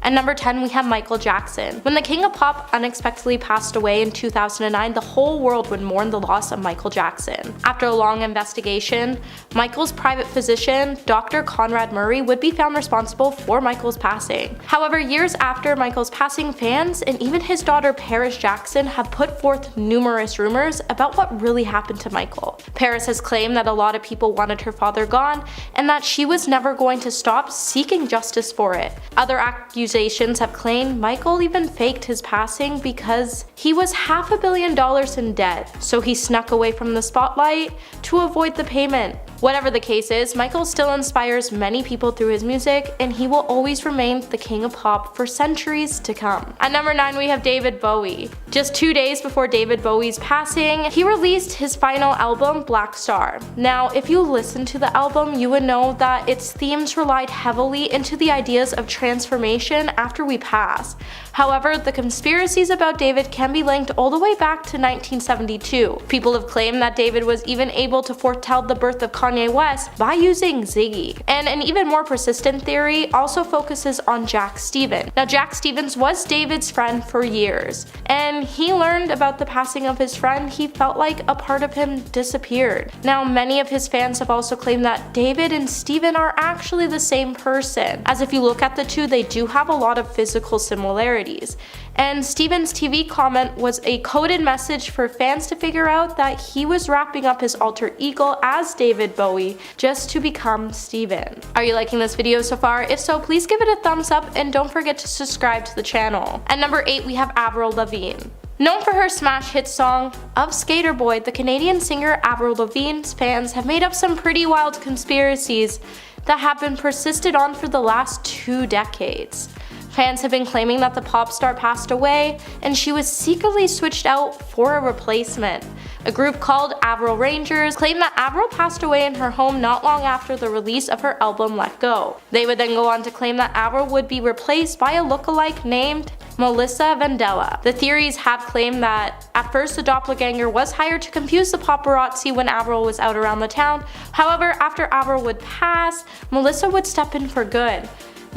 At number 10, we have Michael Jackson. When the king of pop unexpectedly passed away in 2009, the whole world would mourn the loss of Michael Jackson. After a long investigation, Michael's private physician, Dr. Conrad Murray, would be found responsible for Michael's passing. However, years after Michael's passing, fans and even his daughter Paris Jackson have put forth numerous rumors about what really happened to Michael. Paris has claimed that a lot of people wanted her father gone and that she was never going to stop seeking justice for it. Other accusations have claimed Michael even faked his passing because he was $500 million in debt, so he snuck away from the spotlight to avoid the payment. Whatever the case is, Michael still inspires many people through his music, and he will always remain the king of pop for centuries to come. At number 9, we have David Bowie. Just 2 days before David Bowie's passing, he released his final album, Black Star. Now, if you listen to the album, you would know that its themes relied heavily into the ideas of transformation after we pass. However, the conspiracies about David can be linked all the way back to 1972. People have claimed that David was even able to foretell the birth of Kanye West by using Ziggy. And an even more persistent theory also focuses on Jack Stevens. Now, Jack Stevens was David's friend for years, and he learned about the passing of his friend. He felt like a part of him disappeared. Now, many of his fans have also claimed that David and Steven are actually the same person, as if you look at the two, they do have a lot of physical similarities. And Steven's TV comment was a coded message for fans to figure out that he was wrapping up his alter ego as David Bowie just to become Steven. Are you liking this video so far? If so, please give it a thumbs up and don't forget to subscribe to the channel. At number 8, we have Avril Lavigne. Known for her smash hit song of Skater Boy, the Canadian singer Avril Lavigne's fans have made up some pretty wild conspiracies that have been persisted on for the last 2 decades. Fans have been claiming that the pop star passed away and she was secretly switched out for a replacement. A group called Avril Rangers claimed that Avril passed away in her home not long after the release of her album Let Go. They would then go on to claim that Avril would be replaced by a lookalike named Melissa Vandella. The theories have claimed that at first the doppelganger was hired to confuse the paparazzi when Avril was out around the town. However, after Avril would pass, Melissa would step in for good.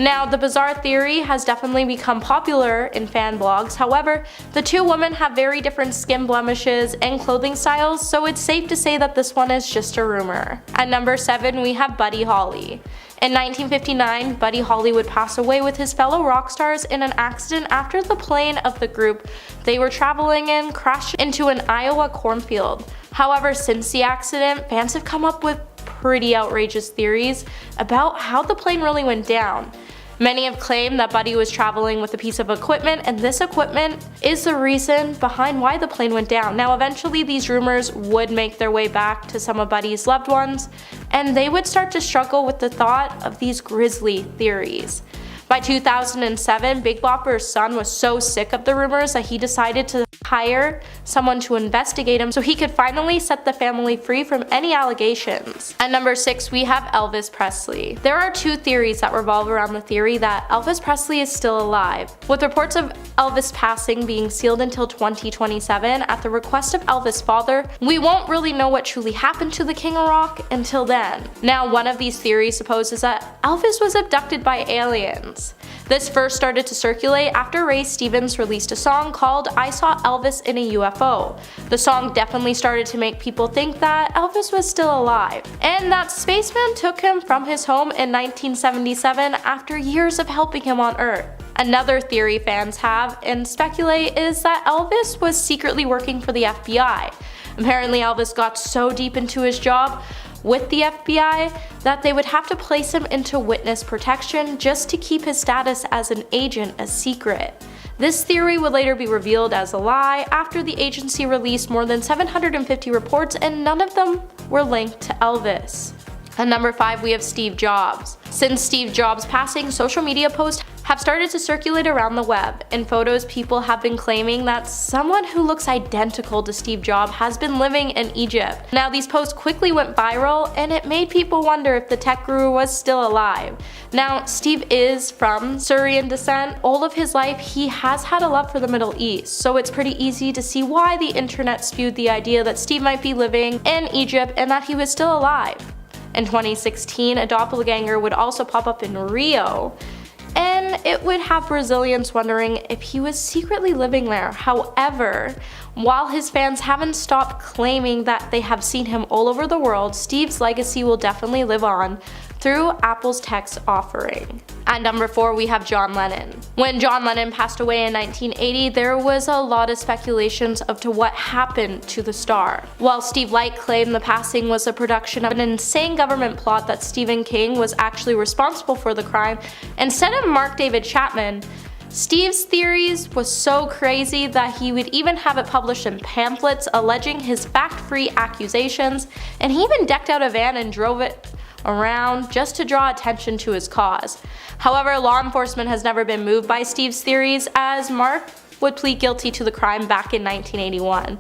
Now, the bizarre theory has definitely become popular in fan blogs. However, the two women have very different skin blemishes and clothing styles, so it's safe to say that this one is just a rumor. At number 7, we have Buddy Holly. In 1959, Buddy Holly would pass away with his fellow rock stars in an accident after the plane of the group they were traveling in crashed into an Iowa cornfield. However, since the accident, fans have come up with pretty outrageous theories about how the plane really went down. Many have claimed that Buddy was traveling with a piece of equipment, and this equipment is the reason behind why the plane went down. Now, eventually these rumors would make their way back to some of Buddy's loved ones, and they would start to struggle with the thought of these grisly theories. By 2007, Big Bopper's son was so sick of the rumors that he decided to hire someone to investigate him so he could finally set the family free from any allegations. At number 6, we have Elvis Presley. There are 2 theories that revolve around the theory that Elvis Presley is still alive, with reports of Elvis passing being sealed until 2027 at the request of Elvis' father. We won't really know what truly happened to the King of Rock until then. Now, one of these theories supposes that Elvis was abducted by aliens. This first started to circulate after Ray Stevens released a song called I Saw Elvis in a UFO. The song definitely started to make people think that Elvis was still alive, and that spaceman took him from his home in 1977 after years of helping him on Earth. Another theory fans have and speculate is that Elvis was secretly working for the FBI. Apparently Elvis got so deep into his job with the FBI that they would have to place him into witness protection just to keep his status as an agent a secret. This theory would later be revealed as a lie after the agency released more than 750 reports and none of them were linked to Elvis. At number 5, we have Steve Jobs. Since Steve Jobs' passing, social media posts have started to circulate around the web. In photos, people have been claiming that someone who looks identical to Steve Jobs has been living in Egypt. Now, these posts quickly went viral, and it made people wonder if the tech guru was still alive. Now, Steve is from Syrian descent. All of his life, he has had a love for the Middle East, so it's pretty easy to see why the internet spewed the idea that Steve might be living in Egypt and that he was still alive. In 2016, a doppelganger would also pop up in Rio. and it would have Brazilians wondering if he was secretly living there. However, while his fans haven't stopped claiming that they have seen him all over the world, Steve's legacy will definitely live on through Apple's text offering. At number 4, we have John Lennon. When John Lennon passed away in 1980, there was a lot of speculations as to what happened to the star. While Steve Light claimed the passing was a production of an insane government plot that Stephen King was actually responsible for the crime, instead of Mark David Chapman, Steve's theories was so crazy that he would even have it published in pamphlets alleging his fact-free accusations, and he even decked out a van and drove it around just to draw attention to his cause. However, law enforcement has never been moved by Steve's theories, as Mark would plead guilty to the crime back in 1981.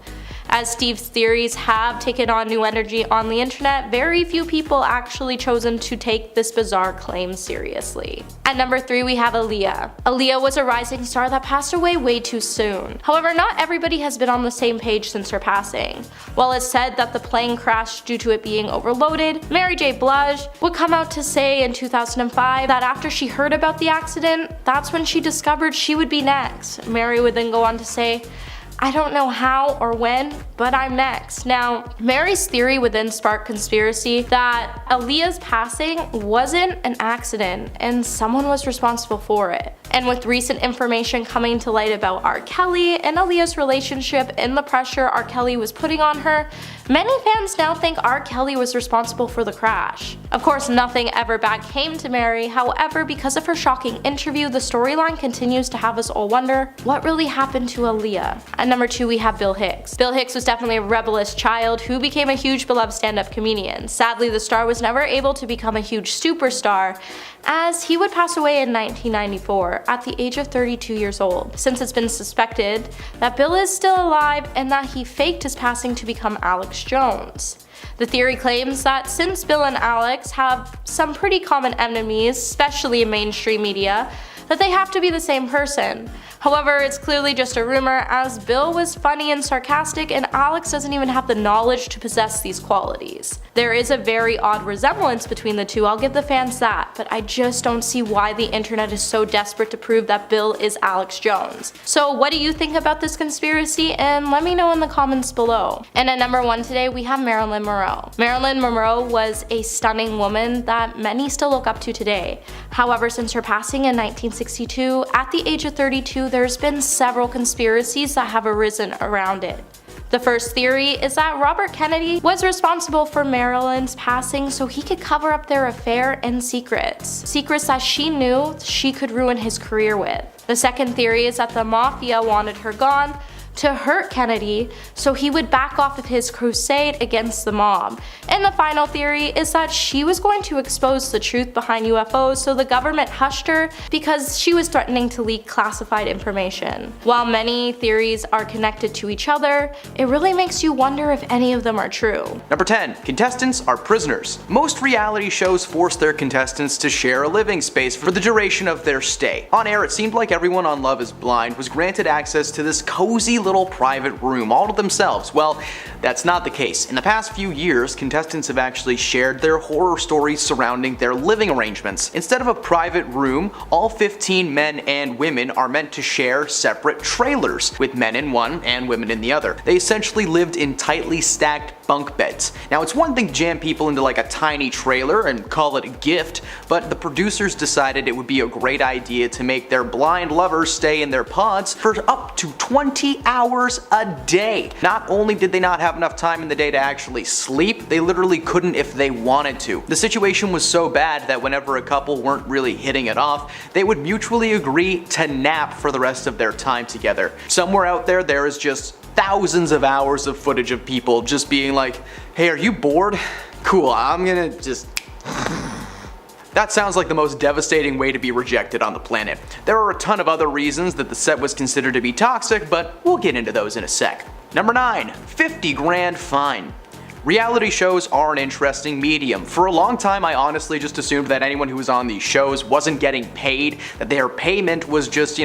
As Steve's theories have taken on new energy on the internet, very few people actually chosen to take this bizarre claim seriously. At number 3, we have Aaliyah. Aaliyah was a rising star that passed away way too soon. However, not everybody has been on the same page since her passing. While it's said that the plane crashed due to it being overloaded, Mary J. Blige would come out to say in 2005 that after she heard about the accident, that's when she discovered she would be next. Mary would then go on to say, "I don't know how or when, but I'm next." Now, Mary's theory would then spark conspiracy that Aaliyah's passing wasn't an accident and someone was responsible for it. And with recent information coming to light about R. Kelly and Aaliyah's relationship and the pressure R. Kelly was putting on her, many fans now think R. Kelly was responsible for the crash. Of course, nothing ever bad came to Mary. However, because of her shocking interview, the storyline continues to have us all wonder what really happened to Aaliyah. At number 2, we have Bill Hicks. Bill Hicks was definitely a rebellious child who became a huge beloved stand-up comedian. Sadly, the star was never able to become a huge superstar, as he would pass away in 1994 at the age of 32 years old. Since it's been suspected that Bill is still alive and that he faked his passing to become Alex Jones. The theory claims that since Bill and Alex have some pretty common enemies, especially in mainstream media, that they have to be the same person. However, it's clearly just a rumor, as Bill was funny and sarcastic and Alex doesn't even have the knowledge to possess these qualities. There is a very odd resemblance between the two, I'll give the fans that, but I just don't see why the internet is so desperate to prove that Bill is Alex Jones. So what do you think about this conspiracy, and let me know in the comments below. And at number 1 today, we have Marilyn Monroe. Marilyn Monroe was a stunning woman that many still look up to today. However, since her passing in 1962, at the age of 32, there's been several conspiracies that have arisen around it. The first theory is that Robert Kennedy was responsible for Marilyn's passing so he could cover up their affair and secrets that she knew she could ruin his career with. The second theory is that the mafia wanted her gone to hurt Kennedy so he would back off of his crusade against the mob. And the final theory is that she was going to expose the truth behind UFOs, so the government hushed her because she was threatening to leak classified information. While many theories are connected to each other, it really makes you wonder if any of them are true. Number 10. Contestants are prisoners. Most reality shows force their contestants to share a living space for the duration of their stay. On air, it seemed like everyone on Love is Blind was granted access to this cozy little private room all to themselves. Well, that's not the case. In the past few years, contestants have actually shared their horror stories surrounding their living arrangements. Instead of a private room, all 15 men and women are meant to share separate trailers, with men in one and women in the other. They essentially lived in tightly stacked bunk beds. Now, it's one thing to jam people into like a tiny trailer and call it a gift, but the producers decided it would be a great idea to make their blind lovers stay in their pods for up to 20 hours a day. Not only did they not have enough time in the day to actually sleep, they literally couldn't if they wanted to. The situation was so bad that whenever a couple weren't really hitting it off, they would mutually agree to nap for the rest of their time together. Somewhere out there, there is just thousands of hours of footage of people just being like, "Hey, are you bored? Cool, I'm gonna just..." That sounds like the most devastating way to be rejected on the planet. There are a ton of other reasons that the set was considered to be toxic, but we'll get into those in a sec. Number 9. 50 grand fine. Reality shows are an interesting medium. For a long time, I honestly just assumed that anyone who was on these shows wasn't getting paid, that their payment was just,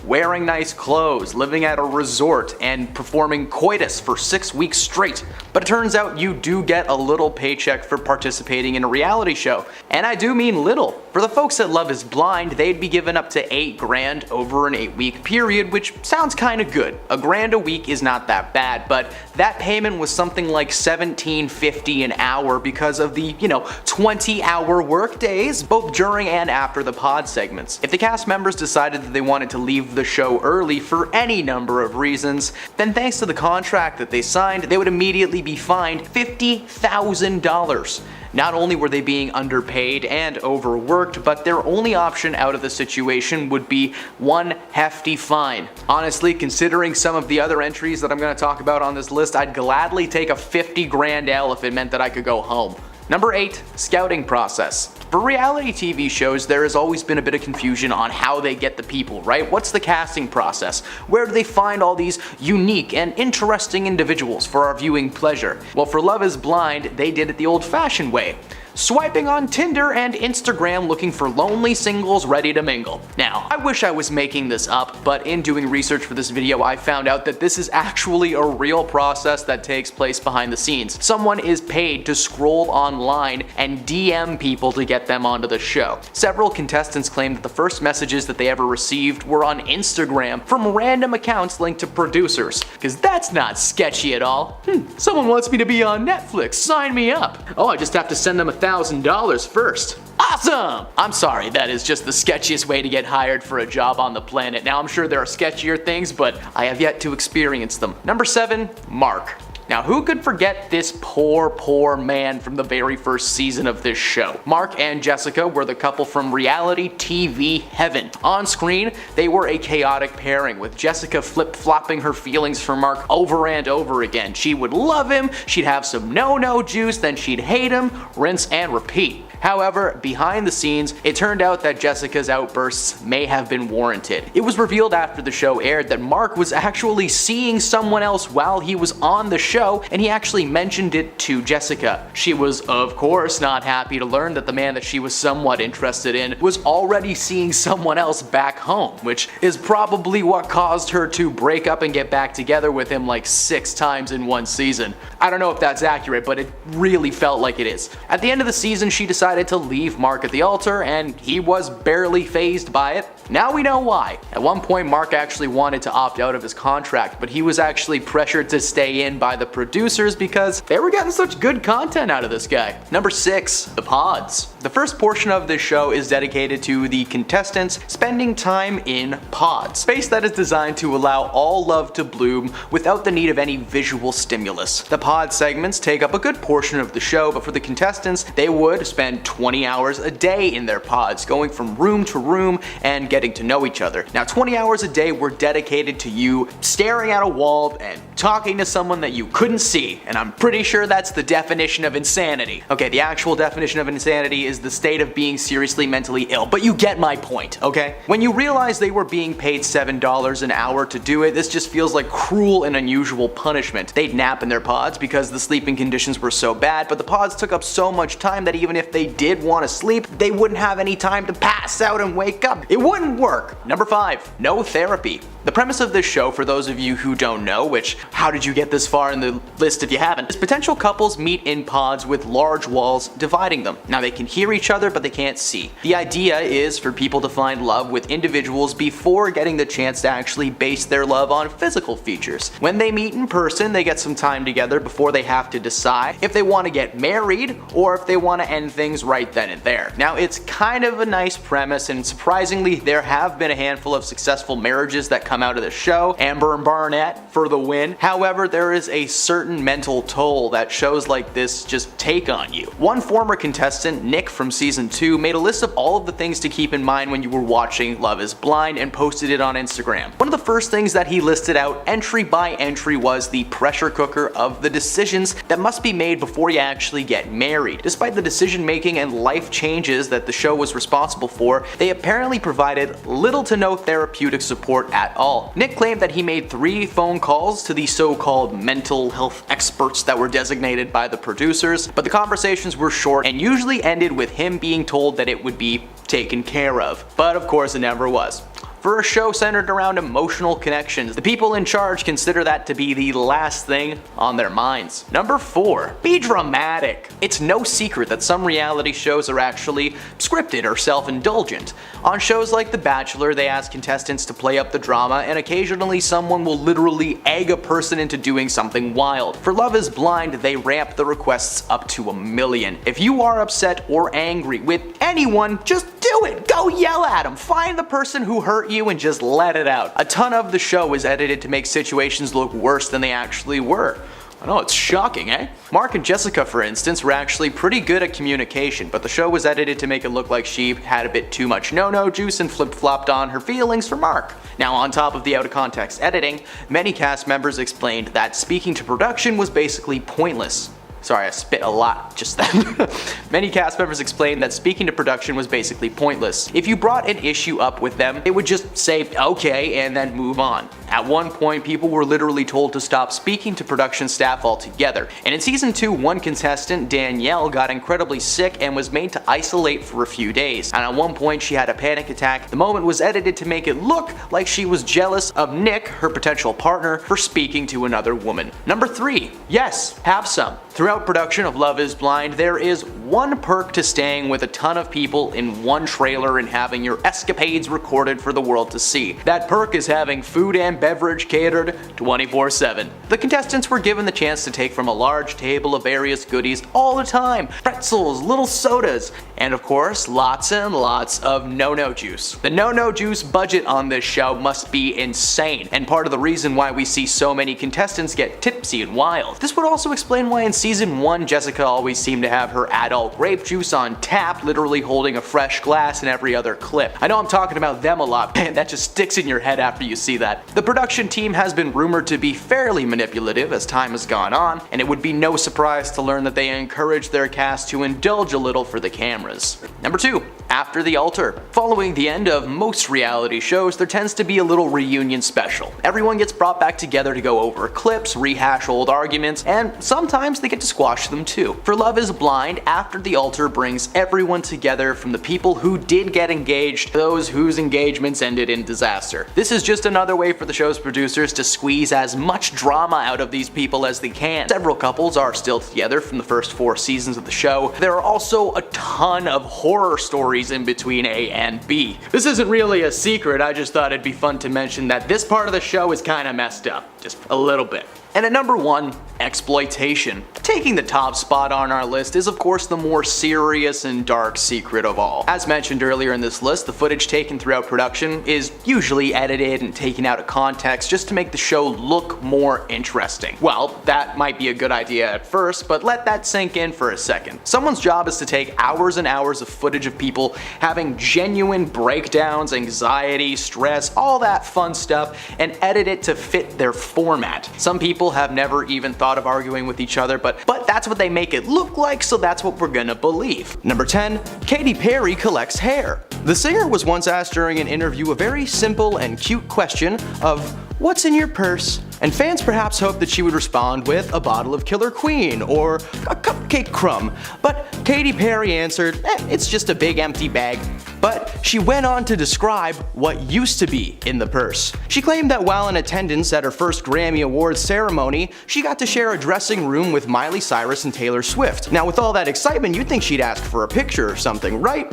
wearing nice clothes, living at a resort, and performing coitus for 6 weeks straight. But it turns out you do get a little paycheck for participating in a reality show. And I do mean little. For the folks at Love is Blind, they'd be given up to $8 grand over an 8-week period, which sounds kinda good. $1 grand a week is not that bad, but that payment was something like $17.50 an hour because of the, 20-hour work days, both during and after the pod segments. If the cast members decided that they wanted to leave the show early for any number of reasons, then thanks to the contract that they signed, they would immediately be fined $50,000. Not only were they being underpaid and overworked, but their only option out of the situation would be one hefty fine. Honestly, considering some of the other entries that I'm going to talk about on this list, I'd gladly take a 50 grand L if it meant that I could go home. Number 8, scouting process. For reality TV shows, there has always been a bit of confusion on how they get the people, right? What's the casting process? Where do they find all these unique and interesting individuals for our viewing pleasure? Well, for Love is Blind, they did it the old-fashioned way. Swiping on Tinder and Instagram looking for lonely singles ready to mingle. Now, I wish I was making this up, but in doing research for this video, I found out that this is actually a real process that takes place behind the scenes. Someone is paid to scroll online and DM people to get them onto the show. Several contestants claimed that the first messages that they ever received were on Instagram from random accounts linked to producers. Cause that's not sketchy at all. Someone wants me to be on Netflix, sign me up. Oh, I just have to send them $1,000 first. Awesome! I'm sorry, that is just the sketchiest way to get hired for a job on the planet. Now, I'm sure there are sketchier things, but I have yet to experience them. Number 7, Mark. Now, who could forget this poor man from the very first season of this show? Mark and Jessica were the couple from reality TV heaven. On screen, they were a chaotic pairing, with Jessica flip-flopping her feelings for Mark over and over again. She would love him, she'd have some no-no juice, then she'd hate him, rinse and repeat. However, behind the scenes, it turned out that Jessica's outbursts may have been warranted. It was revealed after the show aired that Mark was actually seeing someone else while he was on the show, and he actually mentioned it to Jessica. She was, of course, not happy to learn that the man that she was somewhat interested in was already seeing someone else back home, which is probably what caused her to break up and get back together with him like 6 times in one season. I don't know if that's accurate, but it really felt like it is. At the end of the season, she decided to leave Mark at the altar, and he was barely fazed by it. Now we know why. At one point, Mark actually wanted to opt out of his contract, but he was actually pressured to stay in by the producers because they were getting such good content out of this guy. Number 6, the pods. The first portion of this show is dedicated to the contestants spending time in pods, space that is designed to allow all love to bloom without the need of any visual stimulus. The pod segments take up a good portion of the show, but for the contestants, they would spend 20 hours a day in their pods, going from room to room and getting to know each other. Now, 20 hours a day were dedicated to you staring at a wall and talking to someone that you couldn't see, and I'm pretty sure that's the definition of insanity. Okay, the actual definition of insanity is the state of being seriously mentally ill, but you get my point, okay? When you realize they were being paid $7 an hour to do it, this just feels like cruel and unusual punishment. They'd nap in their pods because the sleeping conditions were so bad, but the pods took up so much time that even if they did want to sleep, they wouldn't have any time to pass out and wake up. It wouldn't work. Number 5, no therapy. The premise of this show, for those of you who don't know, which how did you get this far in the list if you haven't, is potential couples meet in pods with large walls dividing them. Now, they can hear each other, but they can't see. The idea is for people to find love with individuals before getting the chance to actually base their love on physical features. When they meet in person, they get some time together before they have to decide if they want to get married or if they want to end things right then and there. Now, it's kind of a nice premise, and surprisingly, there have been a handful of successful marriages that come out of the show. Amber and Barnett for the win. However, there is a certain mental toll that shows like this just take on you. One former contestant, Nick from season 2, made a list of all of the things to keep in mind when you were watching Love is Blind and posted it on Instagram. One of the first things that he listed out entry by entry was the pressure cooker of the decisions that must be made before you actually get married. Despite the decision making and life changes that the show was responsible for, they apparently provided little to no therapeutic support at all. Nick claimed that he made 3 phone calls to the so-called mental health experts that were designated by the producers, but the conversations were short and usually ended with him being told that it would be taken care of. But of course it never was. For a show centered around emotional connections, the people in charge consider that to be the last thing on their minds. Number 4. Be dramatic. It's no secret that some reality shows are actually scripted or self-indulgent. On shows like The Bachelor, they ask contestants to play up the drama, and occasionally someone will literally egg a person into doing something wild. For Love is Blind, they ramp the requests up to 1,000,000. If you are upset or angry with anyone, just do it! Go yell at them! Find the person who hurt you and just let it out. A ton of the show is edited to make situations look worse than they actually were. I know, it's shocking, eh? Mark and Jessica, for instance, were actually pretty good at communication, but the show was edited to make it look like she had a bit too much no-no juice and flip-flopped on her feelings for Mark. Now, on top of the out-of-context editing, many cast members explained that speaking to production was basically pointless. Sorry, I spit a lot just then. Many cast members explained that speaking to production was basically pointless. If you brought an issue up with them, they would just say okay and then move on. At one point, people were literally told to stop speaking to production staff altogether. And in season 2, one contestant, Danielle, got incredibly sick and was made to isolate for a few days. And at one point, she had a panic attack. The moment was edited to make it look like she was jealous of Nick, her potential partner, for speaking to another woman. Number 3. Yes, have some. Throughout production of Love is Blind, there is one perk to staying with a ton of people in one trailer and having your escapades recorded for the world to see. That perk is having food and beverage catered 24/7. The contestants were given the chance to take from a large table of various goodies all the time. Pretzels, little sodas, and of course, lots and lots of no-no juice. The no-no juice budget on this show must be insane, and part of the reason why we see so many contestants get tipsy and wild. This would also explain why in season 1, Jessica always seemed to have her adult grape juice on tap, literally holding a fresh glass in every other clip. I know I'm talking about them a lot, man, that just sticks in your head after you see that. The production team has been rumored to be fairly manipulative as time has gone on, and it would be no surprise to learn that they encourage their cast to indulge a little for the cameras. Number 2. After the altar. Following the end of most reality shows, there tends to be a little reunion special. Everyone gets brought back together to go over clips, rehash old arguments, and sometimes they get to squash them too. For Love is Blind, After the Altar brings everyone together, from the people who did get engaged to those whose engagements ended in disaster. This is just another way for the show's producers to squeeze as much drama out of these people as they can. Several couples are still together from the first 4 seasons of the show. There are also a ton of horror stories in between A and B. This isn't really a secret, I just thought it'd be fun to mention that this part of the show is kinda messed up. Just a little bit. And at number 1, exploitation. Taking the top spot on our list is of course the more serious and dark secret of all. As mentioned earlier in this list, the footage taken throughout production is usually edited and taken out of context just to make the show look more interesting. Well, that might be a good idea at first, but let that sink in for a second. Someone's job is to take hours and hours of footage of people having genuine breakdowns, anxiety, stress, all that fun stuff, and edit it to fit their format. Some people have never even thought of arguing with each other, but that's what they make it look like, so that's what we're gonna believe. Number 10. Katy Perry collects hair. The singer was once asked during an interview a very simple and cute question of, "What's in your purse?" And fans perhaps hoped that she would respond with a bottle of Killer Queen or a cupcake crumb. But Katy Perry answered, it's just a big empty bag. But she went on to describe what used to be in the purse. She claimed that while in attendance at her first Grammy Awards ceremony, she got to share a dressing room with Miley Cyrus and Taylor Swift. Now with all that excitement, you'd think she'd ask for a picture or something, right?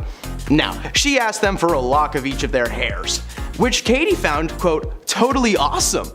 No, she asked them for a lock of each of their hairs, which Katy found, quote, totally awesome.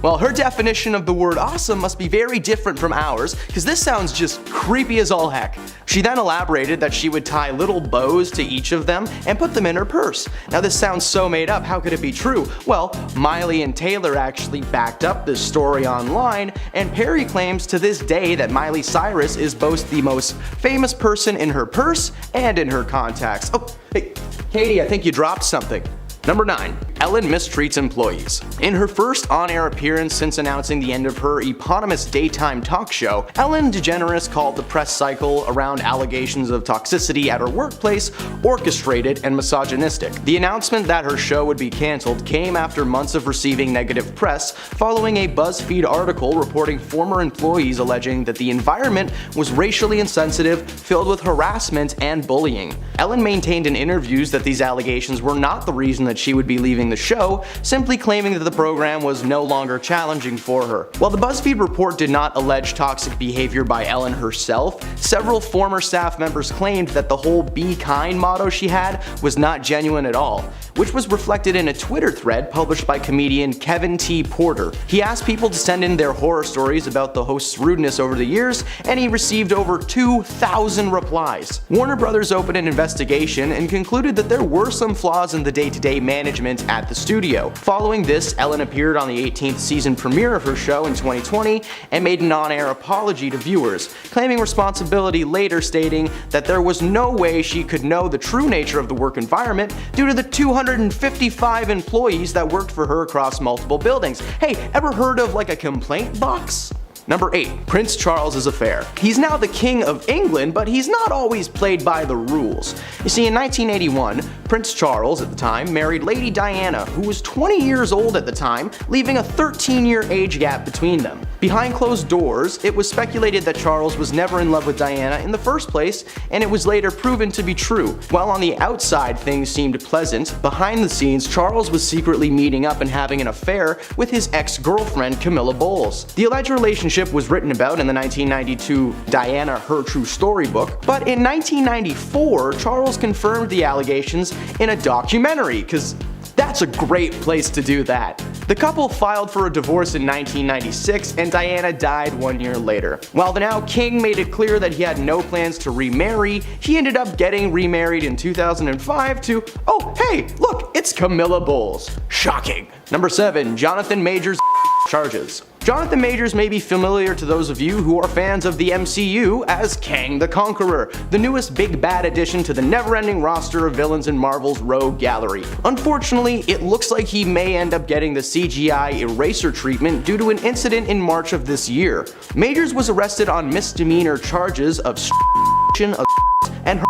Well, her definition of the word awesome must be very different from ours, because this sounds just creepy as all heck. She then elaborated that she would tie little bows to each of them and put them in her purse. Now this sounds so made up, how could it be true? Well, Miley and Taylor actually backed up this story online, and Perry claims to this day that Miley Cyrus is both the most famous person in her purse and in her contacts. Oh, hey, Katie, I think you dropped something. Number 9. Ellen mistreats employees. In her first on-air appearance since announcing the end of her eponymous daytime talk show, Ellen DeGeneres called the press cycle around allegations of toxicity at her workplace orchestrated and misogynistic. The announcement that her show would be cancelled came after months of receiving negative press following a BuzzFeed article reporting former employees alleging that the environment was racially insensitive, filled with harassment and bullying. Ellen maintained in interviews that these allegations were not the reason that she would be leaving the show, simply claiming that the program was no longer challenging for her. While the BuzzFeed report did not allege toxic behavior by Ellen herself, several former staff members claimed that the whole "be kind" motto she had was not genuine at all, which was reflected in a Twitter thread published by comedian Kevin T. Porter. He asked people to send in their horror stories about the host's rudeness over the years, and he received over 2,000 replies. Warner Brothers opened an investigation and concluded that there were some flaws in the day-to-day management at the studio. Following this, Ellen appeared on the 18th season premiere of her show in 2020 and made an on-air apology to viewers, claiming responsibility, later stating that there was no way she could know the true nature of the work environment due to the 255 employees that worked for her across multiple buildings. Hey, ever heard of like a complaint box? Number 8. Prince Charles's affair. He's now the King of England, but he's not always played by the rules. You see, in 1981, Prince Charles, at the time, married Lady Diana, who was 20 years old at the time, leaving a 13-year age gap between them. Behind closed doors, it was speculated that Charles was never in love with Diana in the first place, and it was later proven to be true. While on the outside things seemed pleasant, behind the scenes Charles was secretly meeting up and having an affair with his ex-girlfriend Camilla Bowles. The alleged relationship was written about in the 1992 Diana Her True Story book, but in 1994 Charles confirmed the allegations in a documentary, cause that's a great place to do that. The couple filed for a divorce in 1996 and Diana died 1 year later. While the now king made it clear that he had no plans to remarry, he ended up getting remarried in 2005 to, oh hey, look, it's Camilla Bowles. Shocking. Number 7. Jonathan Majors charges. Jonathan Majors may be familiar to those of you who are fans of the MCU as Kang the Conqueror, the newest big bad addition to the never-ending roster of villains in Marvel's Rogue Gallery. Unfortunately, it looks like he may end up getting the CGI eraser treatment due to an incident in March of this year. Majors was arrested on misdemeanor charges of and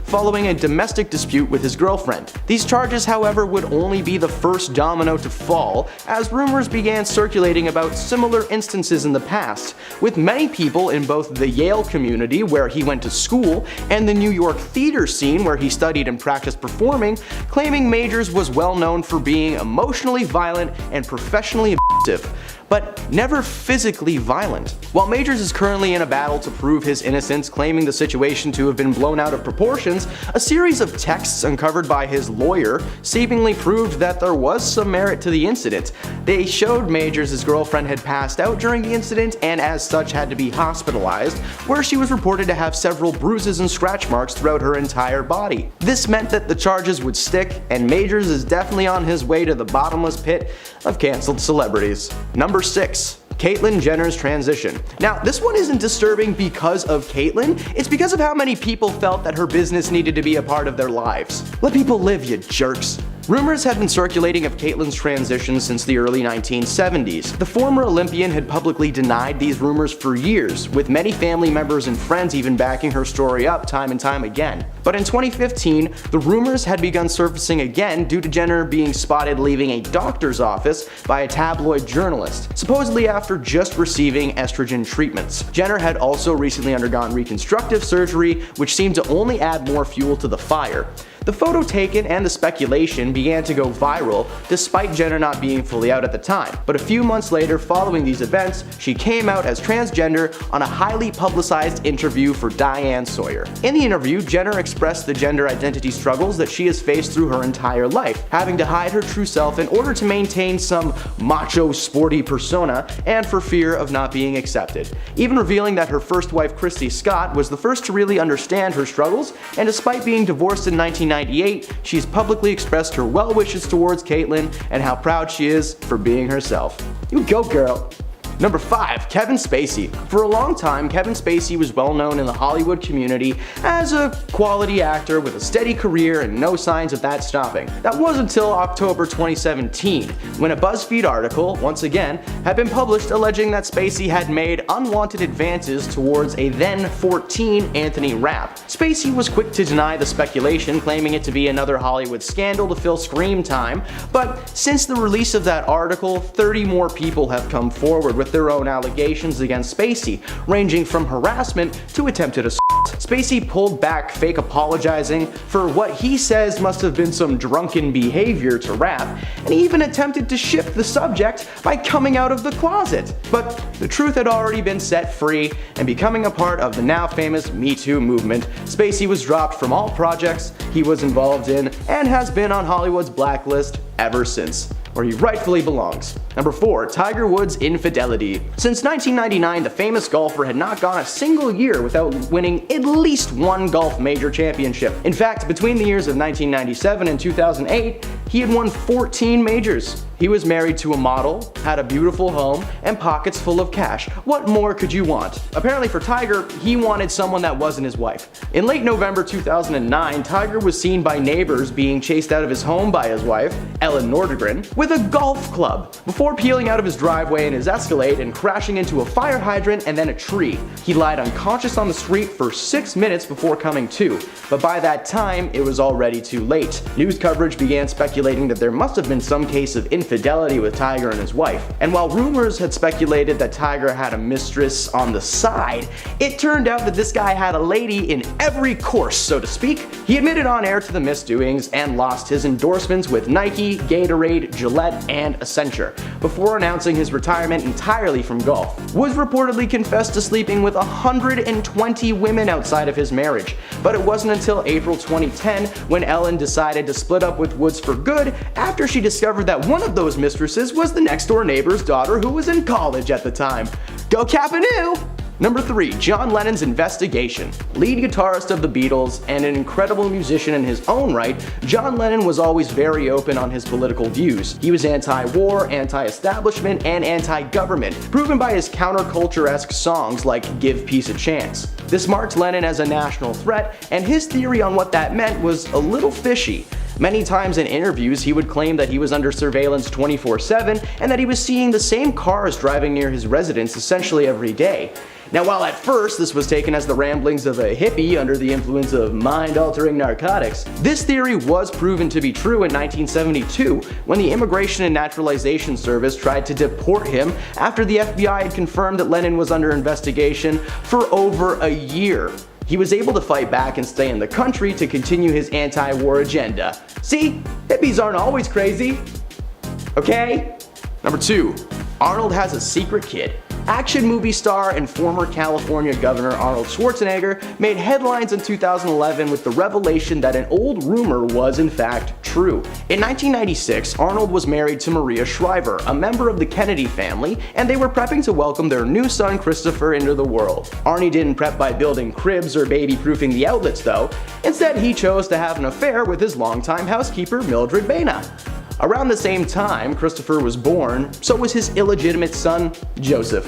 following a domestic dispute with his girlfriend. These charges, however, would only be the first domino to fall, as rumors began circulating about similar instances in the past, with many people in both the Yale community, where he went to school, and the New York theater scene, where he studied and practiced performing, claiming Majors was well known for being emotionally violent and professionally abusive, but never physically violent. While Majors is currently in a battle to prove his innocence, claiming the situation to have been blown out of proportions, a series of texts uncovered by his lawyer seemingly proved that there was some merit to the incident. They showed Majors' girlfriend had passed out during the incident and as such had to be hospitalized, where she was reported to have several bruises and scratch marks throughout her entire body. This meant that the charges would stick, and Majors is definitely on his way to the bottomless pit of cancelled celebrities. Number 6. Caitlyn Jenner's transition. Now, this one isn't disturbing because of Caitlyn, it's because of how many people felt that her business needed to be a part of their lives. Let people live, you jerks. Rumors had been circulating of Caitlyn's transition since the early 1970s. The former Olympian had publicly denied these rumors for years, with many family members and friends even backing her story up time and time again. But in 2015, the rumors had begun surfacing again due to Jenner being spotted leaving a doctor's office by a tabloid journalist, supposedly after just receiving estrogen treatments. Jenner had also recently undergone reconstructive surgery, which seemed to only add more fuel to the fire. The photo taken and the speculation began to go viral, despite Jenner not being fully out at the time. But a few months later, following these events, she came out as transgender on a highly publicized interview for Diane Sawyer. In the interview, Jenner expressed the gender identity struggles that she has faced through her entire life, having to hide her true self in order to maintain some macho, sporty persona, and for fear of not being accepted. Even revealing that her first wife, Christy Scott, was the first to really understand her struggles, and despite being divorced in 1998, she's publicly expressed her well wishes towards Caitlyn and how proud she is for being herself. You go, girl. Number 5. Kevin Spacey. For a long time, Kevin Spacey was well known in the Hollywood community as a quality actor with a steady career and no signs of that stopping. That was until October 2017, when a BuzzFeed article, once again, had been published alleging that Spacey had made unwanted advances towards a then 14 Anthony Rapp. Spacey was quick to deny the speculation, claiming it to be another Hollywood scandal to fill screen time, but since the release of that article, 30 more people have come forward with their own allegations against Spacey, ranging from harassment to attempted assault. Spacey pulled back, fake apologizing for what he says must have been some drunken behavior to Rapp, and he even attempted to shift the subject by coming out of the closet. But the truth had already been set free, and becoming a part of the now famous Me Too movement, Spacey was dropped from all projects he was involved in and has been on Hollywood's blacklist ever since, where he rightfully belongs. Number 4. Tiger Woods' Infidelity. Since 1999, the famous golfer had not gone a single year without winning at least one golf major championship. In fact, between the years of 1997 and 2008, he had won 14 majors. He was married to a model, had a beautiful home, and pockets full of cash. What more could you want? Apparently for Tiger, he wanted someone that wasn't his wife. In late November 2009, Tiger was seen by neighbors being chased out of his home by his wife, Ellen Nordegren, with a golf club, before peeling out of his driveway in his Escalade and crashing into a fire hydrant and then a tree. He lied unconscious on the street for 6 minutes before coming to, but by that time, it was already too late. News coverage began speculating that there must have been some case of infidelity with Tiger and his wife. And while rumors had speculated that Tiger had a mistress on the side, it turned out that this guy had a lady in every course, so to speak. He admitted on air to the misdoings and lost his endorsements with Nike, Gatorade, Gillette, and Accenture, before announcing his retirement entirely from golf. Woods reportedly confessed to sleeping with 120 women outside of his marriage, but it wasn't until April 2010 when Ellen decided to split up with Woods for good after she discovered that one of those mistresses was the next door neighbor's daughter who was in college at the time. Go Capanu! Number 3. John Lennon's investigation. Lead guitarist of the Beatles and an incredible musician in his own right, John Lennon was always very open on his political views. He was anti-war, anti-establishment, and anti-government, proven by his counterculture-esque songs like Give Peace a Chance. This marked Lennon as a national threat, and his theory on what that meant was a little fishy. Many times in interviews, he would claim that he was under surveillance 24/7 and that he was seeing the same cars driving near his residence essentially every day. Now, while at first this was taken as the ramblings of a hippie under the influence of mind-altering narcotics, this theory was proven to be true in 1972 when the Immigration and Naturalization Service tried to deport him after the FBI had confirmed that Lennon was under investigation for over a year. He was able to fight back and stay in the country to continue his anti-war agenda. See, hippies aren't always crazy. Okay? Number 2. Arnold has a secret kid. Action movie star and former California Governor Arnold Schwarzenegger made headlines in 2011 with the revelation that an old rumor was in fact true. In 1996, Arnold was married to Maria Shriver, a member of the Kennedy family, and they were prepping to welcome their new son Christopher into the world. Arnie didn't prep by building cribs or baby-proofing the outlets though. Instead, he chose to have an affair with his longtime housekeeper Mildred Baina. Around the same time Christopher was born, so was his illegitimate son, Joseph.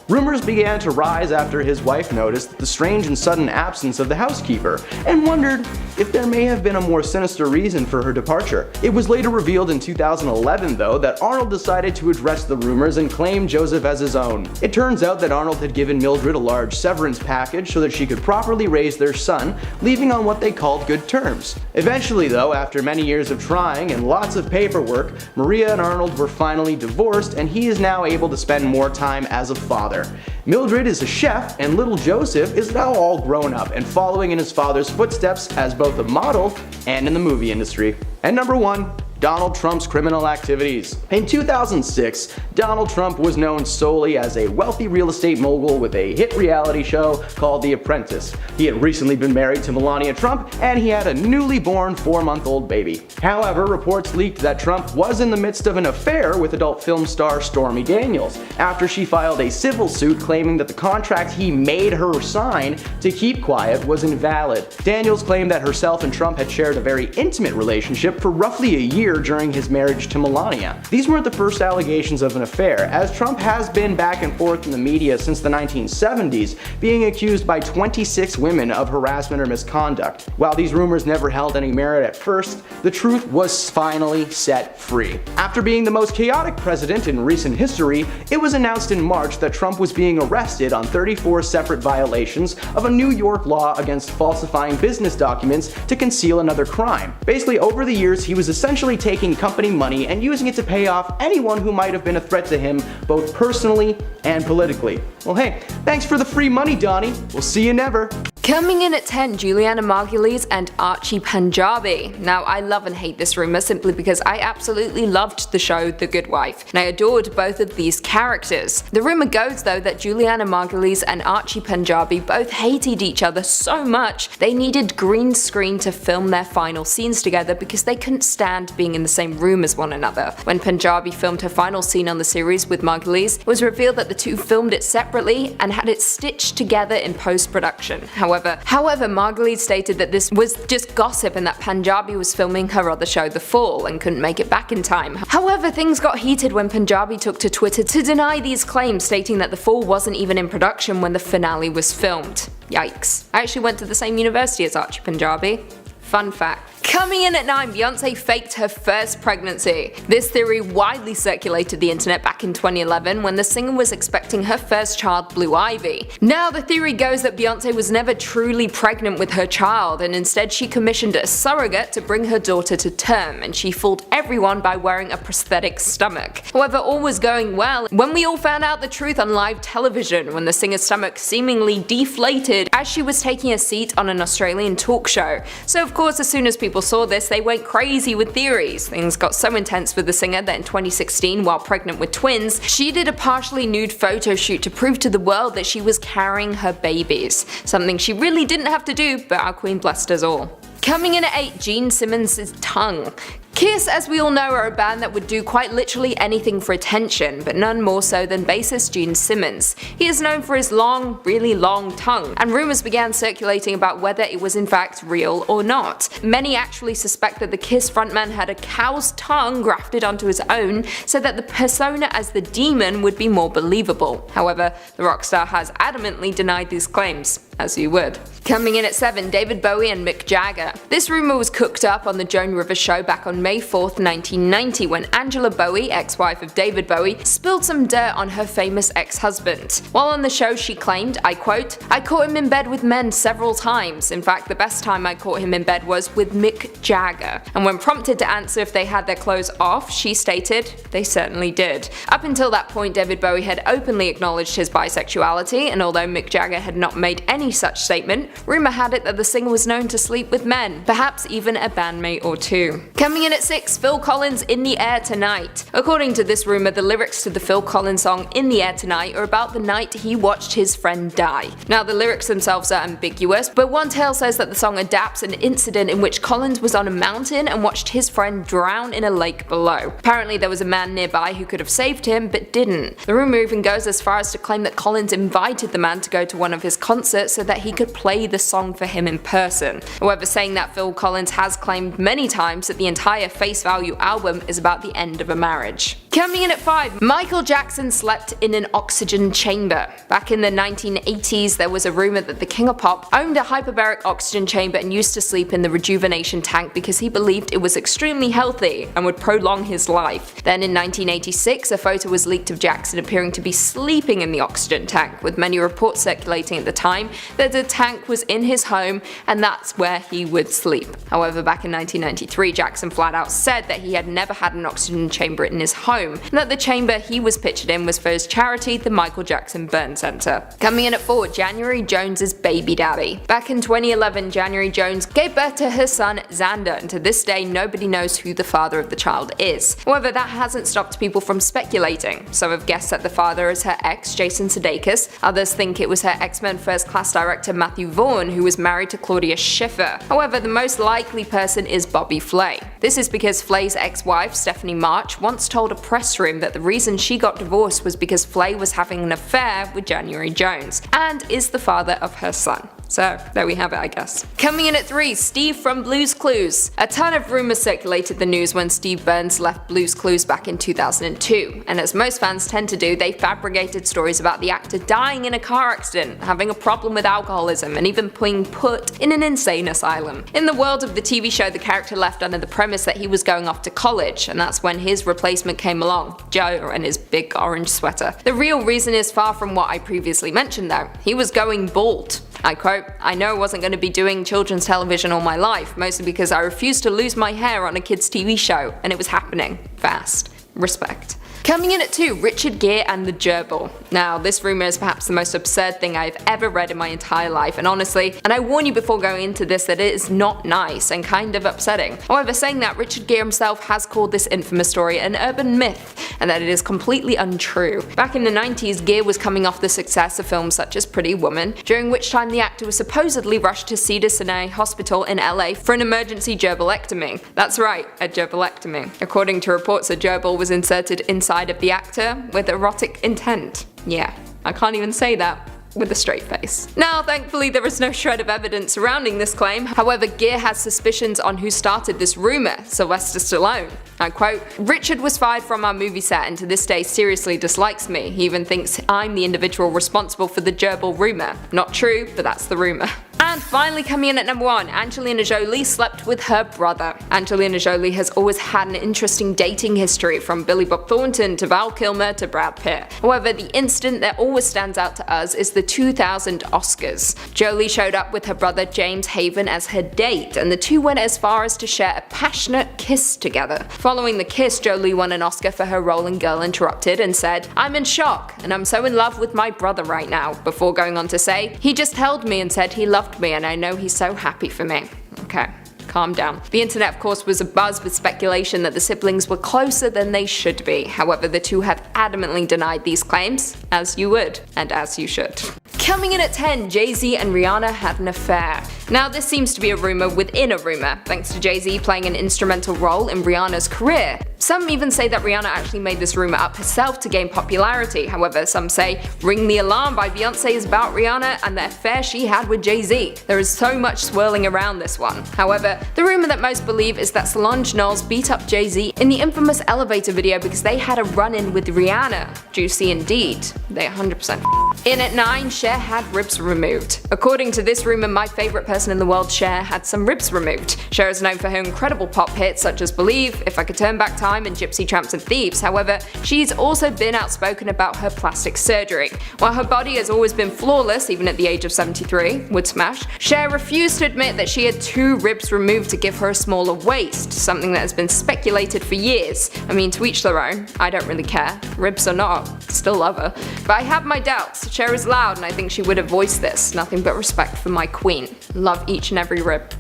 Rumors began to rise after his wife noticed the strange and sudden absence of the housekeeper, and wondered if there may have been a more sinister reason for her departure. It was later revealed in 2011, though, that Arnold decided to address the rumors and claim Joseph as his own. It turns out that Arnold had given Mildred a large severance package so that she could properly raise their son, leaving on what they called good terms. Eventually, though, after many years of trying and lots of paperwork, Maria and Arnold were finally divorced, and he is now able to spend more time as a father. Mildred is a chef, and little Joseph is now all grown up and following in his father's footsteps as both a model and in the movie industry. And number 1. Donald Trump's criminal activities. In 2006, Donald Trump was known solely as a wealthy real estate mogul with a hit reality show called The Apprentice. He had recently been married to Melania Trump, and he had a newly born 4-month-old baby. However, reports leaked that Trump was in the midst of an affair with adult film star Stormy Daniels, after she filed a civil suit claiming that the contract he made her sign to keep quiet was invalid. Daniels claimed that herself and Trump had shared a very intimate relationship for roughly a year career during his marriage to Melania. These weren't the first allegations of an affair, as Trump has been back and forth in the media since the 1970s, being accused by 26 women of harassment or misconduct. While these rumors never held any merit at first, the truth was finally set free. After being the most chaotic president in recent history, it was announced in March that Trump was being arrested on 34 separate violations of a New York law against falsifying business documents to conceal another crime. Basically, over the years, he was essentially taking company money and using it to pay off anyone who might have been a threat to him, both personally and politically. Well, hey, thanks for the free money, Donnie. We'll see you never. Coming in at 10, Juliana Margulies and Archie Panjabi. Now, I love and hate this rumor simply because I absolutely loved the show The Good Wife, and I adored both of these characters. The rumor goes though that Juliana Margulies and Archie Panjabi both hated each other so much they needed green screen to film their final scenes together because they couldn't stand being in the same room as one another. When Panjabi filmed her final scene on the series with Margulies, it was revealed that the two filmed it separately and had it stitched together in post-production. However, Margulies stated that this was just gossip and that Panjabi was filming her other show The Fall and couldn't make it back in time. However, things got heated when Panjabi took to Twitter to deny these claims, stating that The Fall wasn't even in production when the finale was filmed. Yikes. I actually went to the same university as Archie Panjabi. Fun fact. Coming in at 9, Beyonce faked her first pregnancy. This theory widely circulated the internet back in 2011 when the singer was expecting her first child, Blue Ivy. Now the theory goes that Beyonce was never truly pregnant with her child, and instead she commissioned a surrogate to bring her daughter to term, and she fooled everyone by wearing a prosthetic stomach. However, all was going well when we all found out the truth on live television, when the singer's stomach seemingly deflated as she was taking a seat on an Australian talk show. So of course, as soon as people saw this, they went crazy with theories. Things got so intense for the singer that in 2016, while pregnant with twins, she did a partially nude photo shoot to prove to the world that she was carrying her babies. Something she really didn't have to do, but our queen blessed us all. Coming in at 8, Gene Simmons' tongue. Kiss, as we all know, are a band that would do quite literally anything for attention, but none more so than bassist Gene Simmons. He is known for his long, really long tongue, and rumors began circulating about whether it was in fact real or not. Many actually suspect that the Kiss frontman had a cow's tongue grafted onto his own so that the persona as the demon would be more believable. However, the rock star has adamantly denied these claims, as you would. Coming in at 7, David Bowie and Mick Jagger. This rumor was cooked up on the Joan Rivers show back on May 4th, 1990, when Angela Bowie, ex-wife of David Bowie, spilled some dirt on her famous ex-husband. While on the show, she claimed, I quote, "I caught him in bed with men several times. In fact, the best time I caught him in bed was with Mick Jagger." And when prompted to answer if they had their clothes off, she stated, they certainly did. Up until that point, David Bowie had openly acknowledged his bisexuality, and although Mick Jagger had not made any such statement, rumor had it that the singer was known to sleep with men, perhaps even a bandmate or two. Coming in at 6, Phil Collins' In the Air Tonight. According to this rumor, the lyrics to the Phil Collins song In the Air Tonight are about the night he watched his friend die. Now the lyrics themselves are ambiguous, but one tale says that the song adapts an incident in which Collins was on a mountain and watched his friend drown in a lake below. Apparently there was a man nearby who could have saved him, but didn't. The rumor even goes as far as to claim that Collins invited the man to go to one of his concerts so that he could play the song for him in person. However, saying that Phil Collins has claimed many times that the entire Face Value album is about the end of a marriage. Coming in at 5, Michael Jackson slept in an oxygen chamber. Back in the 1980s, there was a rumor that the King of Pop owned a hyperbaric oxygen chamber and used to sleep in the rejuvenation tank because he believed it was extremely healthy and would prolong his life. Then in 1986, a photo was leaked of Jackson appearing to be sleeping in the oxygen tank, with many reports circulating at the time that the tank was in his home and that's where he would sleep. However, back in 1993, Jackson flat out said that he had never had an oxygen chamber in his home, and that the chamber he was pictured in was for his charity, the Michael Jackson Burn Center. Coming in at 4, January Jones's baby daddy. Back in 2011, January Jones gave birth to her son Xander, and to this day nobody knows who the father of the child is. However, that hasn't stopped people from speculating. Some have guessed that the father is her ex, Jason Sudeikis. Others think it was her X-Men First Class director Matthew Vaughn, who was married to Claudia Schiffer. However, the most likely person is Bobby Flay. This is because Flay's ex-wife, Stephanie March, once told a press room that the reason she got divorced was because Flay was having an affair with January Jones, and is the father of her son. So there we have it, I guess. Coming in at 3, Steve from Blue's Clues. A ton of rumors circulated the news when Steve Burns left Blue's Clues back in 2002, and as most fans tend to do, they fabricated stories about the actor dying in a car accident, having a problem with alcoholism, and even being put in an insane asylum. In the world of the TV show, the character left under the premise that he was going off to college, and that's when his replacement came along, Joe and his big orange sweater. The real reason is far from what I previously mentioned though. He was going bald. I quote, "I know I wasn't going to be doing children's television all my life, mostly because I refused to lose my hair on a kids' TV show, and it was happening fast. Respect." Coming in at 2, Richard Gere and the gerbil. Now, this rumor is perhaps the most absurd thing I've ever read in my entire life, and honestly, and I warn you before going into this that it is not nice and kind of upsetting. However, saying that, Richard Gere himself has called this infamous story an urban myth, and that it is completely untrue. Back in the 90s, Gere was coming off the success of films such as Pretty Woman, during which time the actor was supposedly rushed to Cedars-Sinai Hospital in LA for an emergency gerbilectomy. That's right, a gerbilectomy. According to reports, a gerbil was inserted inside of the actor with erotic intent. Yeah, I can't even say that with a straight face. Now, thankfully, there is no shred of evidence surrounding this claim. However, Gere has suspicions on who started this rumor, Sylvester Stallone. I quote, "Richard was fired from our movie set and to this day seriously dislikes me. He even thinks I'm the individual responsible for the gerbil rumor. Not true, but that's the rumor." And finally coming in at number 1, Angelina Jolie slept with her brother. Angelina Jolie has always had an interesting dating history, from Billy Bob Thornton to Val Kilmer to Brad Pitt. However, the incident that always stands out to us is the 2000 Oscars. Jolie showed up with her brother James Haven as her date, and the two went as far as to share a passionate kiss together. Following the kiss, Jolie won an Oscar for her role in Girl Interrupted and said, "I'm in shock, and I'm so in love with my brother right now," before going on to say, "He just held me and said he loved me, and I know he's so happy for me." Okay, calm down. The internet, of course, was abuzz with speculation that the siblings were closer than they should be. However, the two have adamantly denied these claims, as you would, and as you should. Coming in at 10, Jay-Z and Rihanna had an affair. Now, this seems to be a rumor within a rumor, thanks to Jay-Z playing an instrumental role in Rihanna's career. Some even say that Rihanna actually made this rumor up herself to gain popularity. However, some say Ring the Alarm by Beyonce is about Rihanna and the affair she had with Jay-Z. There is so much swirling around this one. However, the rumor that most believe is that Solange Knowles beat up Jay-Z in the infamous elevator video because they had a run-in with Rihanna. Juicy indeed. They 100%. In at 9, Cher had ribs removed. According to this rumor, my favorite person in the world, Cher, had some ribs removed. Cher is known for her incredible pop hits such as Believe, If I Could Turn Back Time, and Gypsy Tramps and Thieves. However, she's also been outspoken about her plastic surgery. While her body has always been flawless, even at the age of 73, would smash, Cher refused to admit that she had 2 ribs removed to give her a smaller waist, something that has been speculated for years. I mean, to each their own. I don't really care. Ribs or not, still love her. But I have my doubts. Cher is loud, and I think she would have voiced this. Nothing but respect for my queen. Love each and every rib.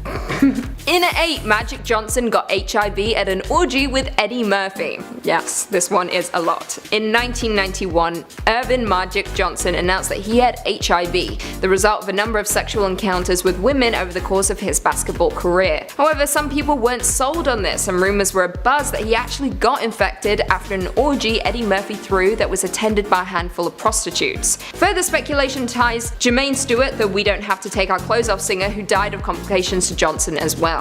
In at 8, Magic Johnson got HIV at an orgy with Eddie Murphy. Yes, this one is a lot. In 1991, Irvin Magic Johnson announced that he had HIV, the result of a number of sexual encounters with women over the course of his basketball career. However, some people weren't sold on this, and rumors were abuzz that he actually got infected after an orgy Eddie Murphy threw that was attended by a handful of prostitutes. Further speculation ties Jermaine Stewart, the We Don't Have to Take Our Clothes Off singer, who died of complications to Johnson as well.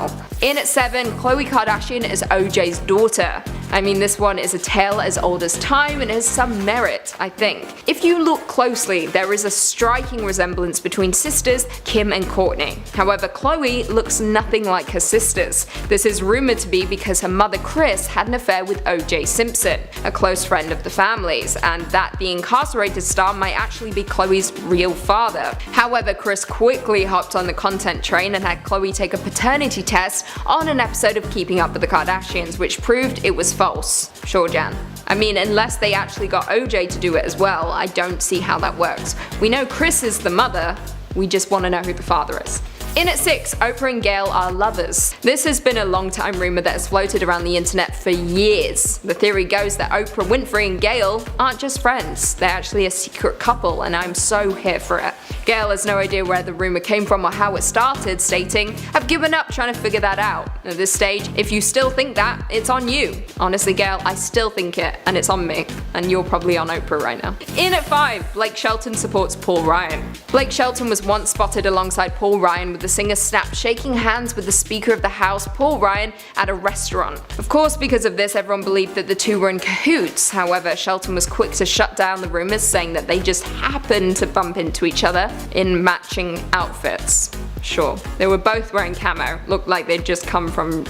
In at 7, Khloe Kardashian is OJ's daughter. I mean, this one is a tale as old as time and has some merit, I think. If you look closely, there is a striking resemblance between sisters Kim and Kourtney. However, Khloe looks nothing like her sisters. This is rumored to be because her mother Kris had an affair with O.J. Simpson, a close friend of the family's, and that the incarcerated star might actually be Khloe's real father. However, Kris quickly hopped on the content train and had Khloe take a paternity test on an episode of Keeping Up with the Kardashians, which proved it was false. Sure, Jan. I mean, unless they actually got OJ to do it as well, I don't see how that works. We know Kris is the mother, we just want to know who the father is. In at 6, Oprah and Gayle are lovers. This has been a long time rumor that has floated around the internet for years. The theory goes that Oprah Winfrey and Gayle aren't just friends, they're actually a secret couple, and I'm so here for it. Gayle has no idea where the rumor came from or how it started, stating, "I've given up trying to figure that out. At this stage, if you still think that, it's on you." Honestly, Gayle, I still think it, and it's on me. And you're probably on Oprah right now. In at 5, Blake Shelton supports Paul Ryan. Blake Shelton was once spotted alongside Paul Ryan with the singer Snap shaking hands with the Speaker of the House, Paul Ryan, at a restaurant. Of course, because of this, everyone believed that the two were in cahoots. However, Shelton was quick to shut down the rumors, saying that they just happened to bump into each other in matching outfits. Sure, they were both wearing camo, looked like they'd just come from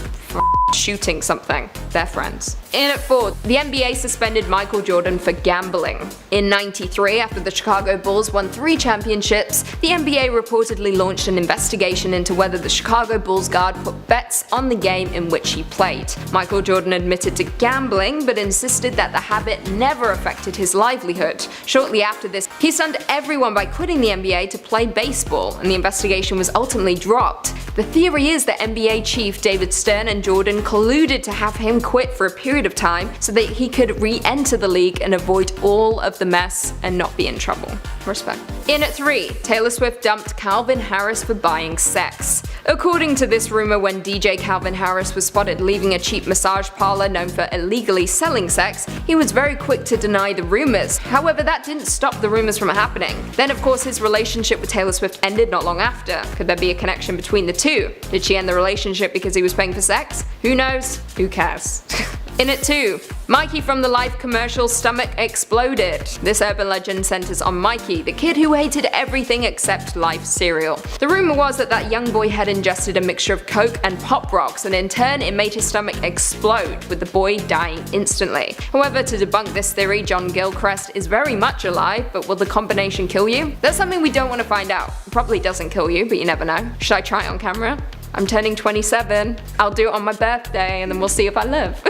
shooting something. They're friends. In at 4, the NBA suspended Michael Jordan for gambling. In '93, after the Chicago Bulls won 3 championships, the NBA reportedly launched an investigation into whether the Chicago Bulls guard put bets on the game in which he played. Michael Jordan admitted to gambling, but insisted that the habit never affected his livelihood. Shortly after this, he stunned everyone by quitting the NBA to play baseball, and the investigation was ultimately dropped. The theory is that NBA chief David Stern and Jordan colluded to have him quit for a period of time so that he could re-enter the league and avoid all of the mess and not be in trouble. Respect. In at 3, Taylor Swift dumped Calvin Harris for buying sex. According to this rumor, when DJ Calvin Harris was spotted leaving a cheap massage parlor known for illegally selling sex, he was very quick to deny the rumors. However, that didn't stop the rumors from happening. Then of course his relationship with Taylor Swift ended not long after. Could there be a connection between the two? Did she end the relationship because he was paying for sex? Who knows? Who cares? In at 2, Mikey from the Life commercial's stomach exploded. This urban legend centers on Mikey, the kid who hated everything except Life cereal. The rumor was that that young boy had ingested a mixture of Coke and Pop Rocks, and in turn it made his stomach explode, with the boy dying instantly. However, to debunk this theory, John Gilchrist is very much alive, but will the combination kill you? That's something we don't want to find out. It probably doesn't kill you, but you never know. Should I try it on camera? I'm turning 27. I'll do it on my birthday and then we'll see if I live.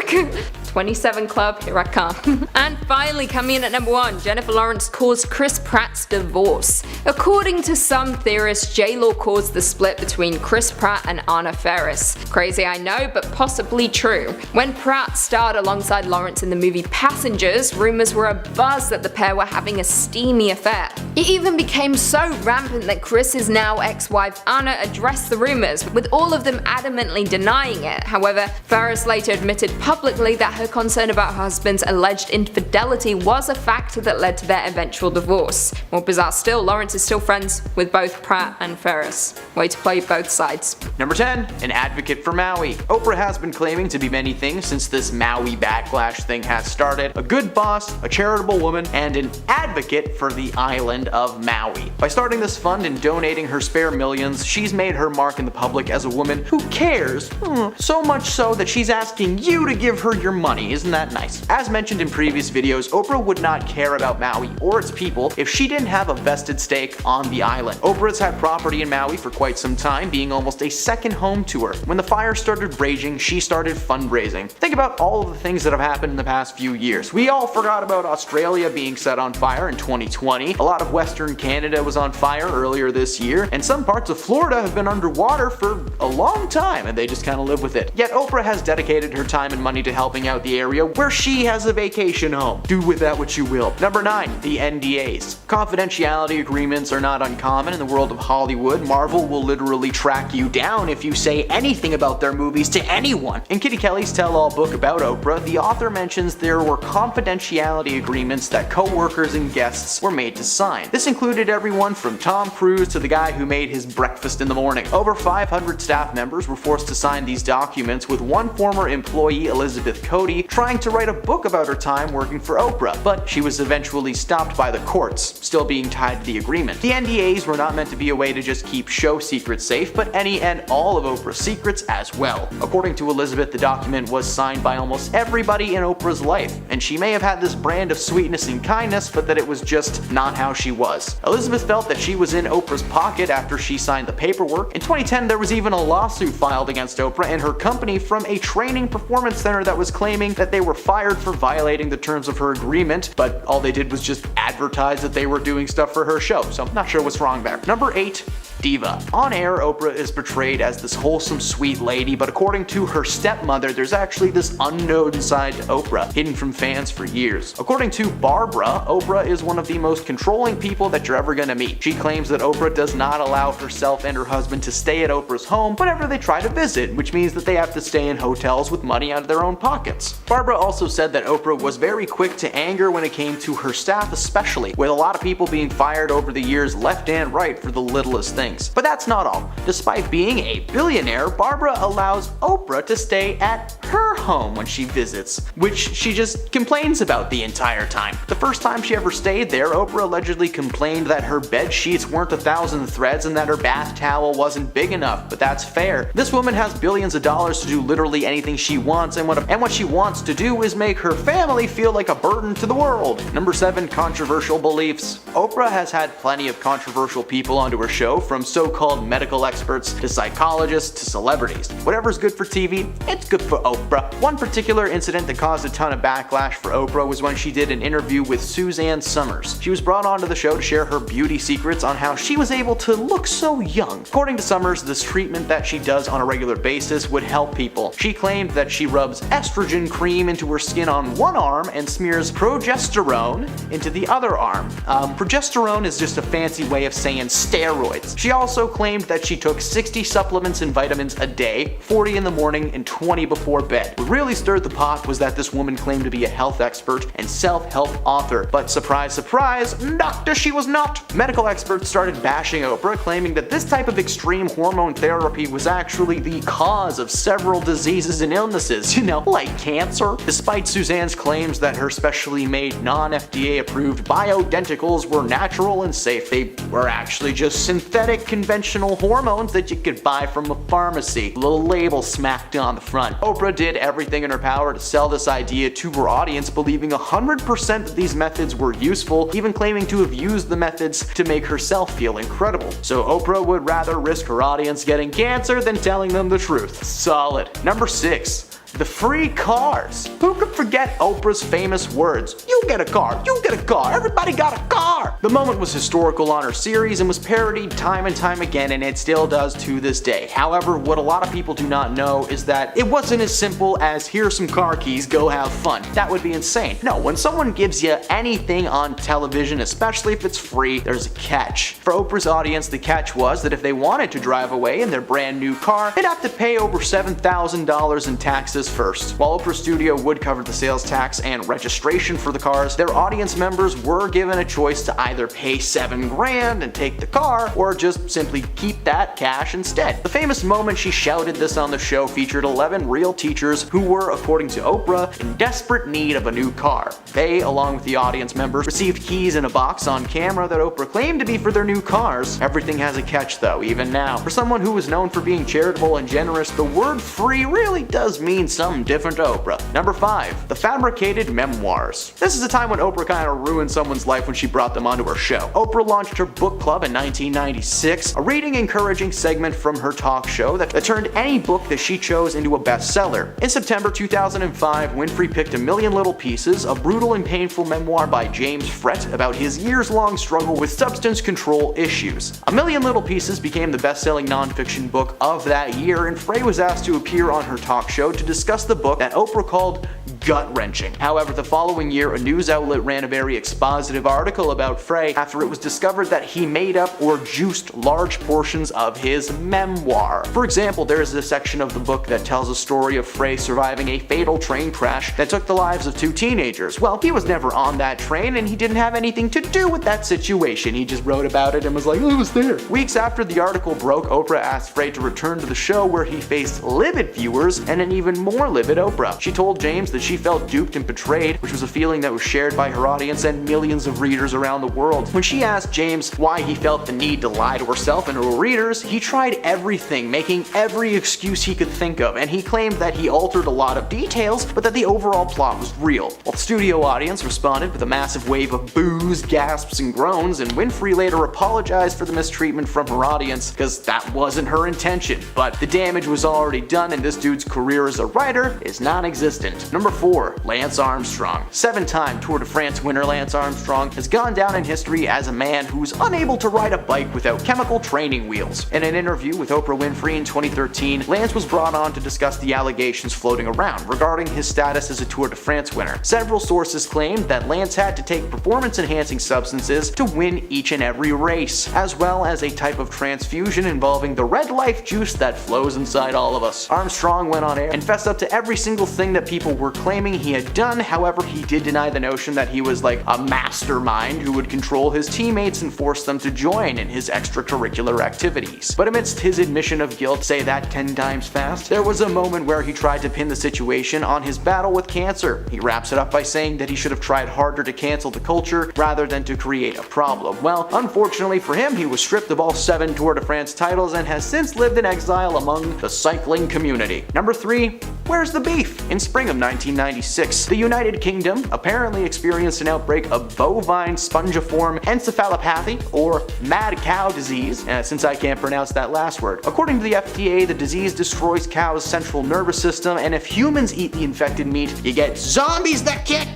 27 Club, here I come. And finally, coming in at number 1, Jennifer Lawrence caused Chris Pratt's divorce. According to some theorists, J-Lo caused the split between Chris Pratt and Anna Faris. Crazy, I know, but possibly true. When Pratt starred alongside Lawrence in the movie Passengers, rumors were abuzz that the pair were having a steamy affair. It even became so rampant that Chris's now ex-wife Anna addressed the rumors, with all of them adamantly denying it. However, Faris later admitted publicly that her concern about her husband's alleged infidelity was a factor that led to their eventual divorce. More bizarre still, Lawrence is still friends with both Pratt and Faris. Way to play both sides. Number 10, an advocate for Maui. Oprah has been claiming to be many things since this Maui backlash thing has started. A good boss, a charitable woman, and an advocate for the island of Maui. By starting this fund and donating her spare millions, she's made her mark in the public as a woman who cares. So much so that she's asking you to give her your money. Isn't that nice? As mentioned in previous videos, Oprah would not care about Maui or its people if she didn't have a vested stake on the island. Oprah's had property in Maui for quite some time, being almost a second home to her. When the fire started raging, she started fundraising. Think about all of the things that have happened in the past few years. We all forgot about Australia being set on fire in 2020. A lot of Western Canada was on fire earlier this year, and some parts of Florida have been underwater for a long time, and they just kind of live with it. Yet Oprah has dedicated her time and money to helping out the area where she has a vacation home. Do with that what you will. Number 9, the NDAs. Confidentiality agreements are not uncommon in the world of Hollywood. Marvel will literally track you down if you say anything about their movies to anyone. In Kitty Kelly's tell-all book about Oprah, the author mentions there were confidentiality agreements that co-workers and guests were made to sign. This included everyone from Tom Cruise to the guy who made his breakfast in the morning. Over 500 staff members were forced to sign these documents, with one former employee, Elizabeth Cody, trying to write a book about her time working for Oprah, but she was eventually stopped by the courts, still being tied to the agreement. The NDAs were not meant to be a way to just keep show secrets safe, but any and all of Oprah's secrets as well. According to Elizabeth, the document was signed by almost everybody in Oprah's life, and she may have had this brand of sweetness and kindness, but that it was just not how she was. Elizabeth felt that she was in Oprah's pocket after she signed the paperwork. In 2010, there was even a lawsuit filed against Oprah and her company from a training performance center that was claiming that they were fired for violating the terms of her agreement, but all they did was just advertise that they were doing stuff for her show, so I'm not sure what's wrong there. Number 8, diva. On air, Oprah is portrayed as this wholesome, sweet lady, but according to her stepmother, there's actually this unknown side to Oprah, hidden from fans for years. According to Barbara, Oprah is one of the most controlling people that you're ever gonna meet. She claims that Oprah does not allow herself and her husband to stay at Oprah's home whenever they try to visit, which means that they have to stay in hotels with money out of their own pockets. Barbara also said that Oprah was very quick to anger when it came to her staff especially, with a lot of people being fired over the years left and right for the littlest things. But that's not all. Despite being a billionaire, Barbara allows Oprah to stay at her home when she visits, which she just complains about the entire time. The first time she ever stayed there, Oprah allegedly complained that her bed sheets weren't 1,000 threads and that her bath towel wasn't big enough, but that's fair. This woman has billions of dollars to do literally anything she wants, and what she wants to do is make her family feel like a burden to the world. Number 7. Controversial beliefs. Oprah has had plenty of controversial people onto her show, from so-called medical experts to psychologists to celebrities. Whatever's good for TV, it's good for Oprah. One particular incident that caused a ton of backlash for Oprah was when she did an interview with Suzanne Summers. She was brought onto the show to share her beauty secrets on how she was able to look so young. According to Summers, this treatment that she does on a regular basis would help people. She claimed that she rubs estrogen cream into her skin on one arm and smears progesterone into the other arm. Progesterone is just a fancy way of saying steroids. She also claimed that she took 60 supplements and vitamins a day, 40 in the morning and 20 before bed. What really stirred the pot was that this woman claimed to be a health expert and self-help author, but surprise surprise, doctor, she was not. Medical experts started bashing Oprah, claiming that this type of extreme hormone therapy was actually the cause of several diseases and illnesses, like cancer. Despite Suzanne's claims that her specially made non-FDA approved bioidenticals were natural and safe, they were actually just synthetic conventional hormones that you could buy from a pharmacy. A little label smacked on the front. Oprah did everything in her power to sell this idea to her audience, believing 100% that these methods were useful, even claiming to have used the methods to make herself feel incredible. So Oprah would rather risk her audience getting cancer than telling them the truth. Solid. Number 6. The free cars. Who could forget Oprah's famous words? You get a car, you get a car, everybody got a car! The moment was historical on her series and was parodied time and time again, and it still does to this day. However, what a lot of people do not know is that it wasn't as simple as here's some car keys, go have fun. That would be insane. No, when someone gives you anything on television, especially if it's free, there's a catch. For Oprah's audience, the catch was that if they wanted to drive away in their brand new car, they'd have to pay over $7,000 in taxes first. While Oprah Studio would cover the sales tax and registration for the cars, their audience members were given a choice to either pay $7 grand and take the car, or just simply keep that cash instead. The famous moment she shouted this on the show featured 11 real teachers who were, according to Oprah, in desperate need of a new car. They, along with the audience members, received keys in a box on camera that Oprah claimed to be for their new cars. Everything has a catch though, even now. For someone who was known for being charitable and generous, the word free really does mean something different to Oprah. Number 5. The fabricated memoirs. This is a time when Oprah kind of ruined someone's life when she brought them onto her show. Oprah launched her book club in 1996, a reading encouraging segment from her talk show that turned any book that she chose into a bestseller. In September 2005, Winfrey picked A Million Little Pieces, a brutal and painful memoir by James Frett about his years-long struggle with substance control issues. A Million Little Pieces became the best-selling nonfiction book of that year, and Frey was asked to appear on her talk show to discuss the book that Oprah called gut-wrenching. However, the following year, a news outlet ran a very expositive article about Frey after it was discovered that he made up or juiced large portions of his memoir. For example, there is a section of the book that tells a story of Frey surviving a fatal train crash that took the lives of 2 teenagers. Well, he was never on that train and he didn't have anything to do with that situation. He just wrote about it and was like, I was there. Weeks after the article broke, Oprah asked Frey to return to the show, where he faced livid viewers and an even more livid Oprah. She told James that she felt duped and betrayed, which was a feeling that was shared by her audience and millions of readers around the world. When she asked James why he felt the need to lie to herself and her readers, he tried everything, making every excuse he could think of, and he claimed that he altered a lot of details, but that the overall plot was real. While the studio audience responded with a massive wave of boos, gasps, and groans, and Winfrey later apologized for the mistreatment from her audience, because that wasn't her intention. But the damage was already done, and this dude's career as a writer is non-existent. Number 4. Lance Armstrong. 7-time Tour de France winner Lance Armstrong has gone down in history as a man who's unable to ride a bike without chemical training wheels. In an interview with Oprah Winfrey in 2013, Lance was brought on to discuss the allegations floating around regarding his status as a Tour de France winner. Several sources claimed that Lance had to take performance-enhancing substances to win each and every race, as well as a type of transfusion involving the red life juice that flows inside all of us. Armstrong went on air and fessed up to every single thing that people were claiming he had done. However, he did deny the notion that he was like a mastermind who would control his teammates and force them to join in his extracurricular activities. But amidst his admission of guilt, say that 10 times fast, there was a moment where he tried to pin the situation on his battle with cancer. He wraps it up by saying that he should have tried harder to cancel the culture rather than to create a problem. Well, unfortunately for him, he was stripped of all 7 Tour de France titles and has since lived in exile among the cycling community. Number 3. Where's the beef? In spring of 1996, the United Kingdom apparently experienced an outbreak of bovine spongiform encephalopathy, or mad cow disease, since I can't pronounce that last word. According to the FDA, the disease destroys cows' central nervous system, and if humans eat the infected meat, you get zombies that can't.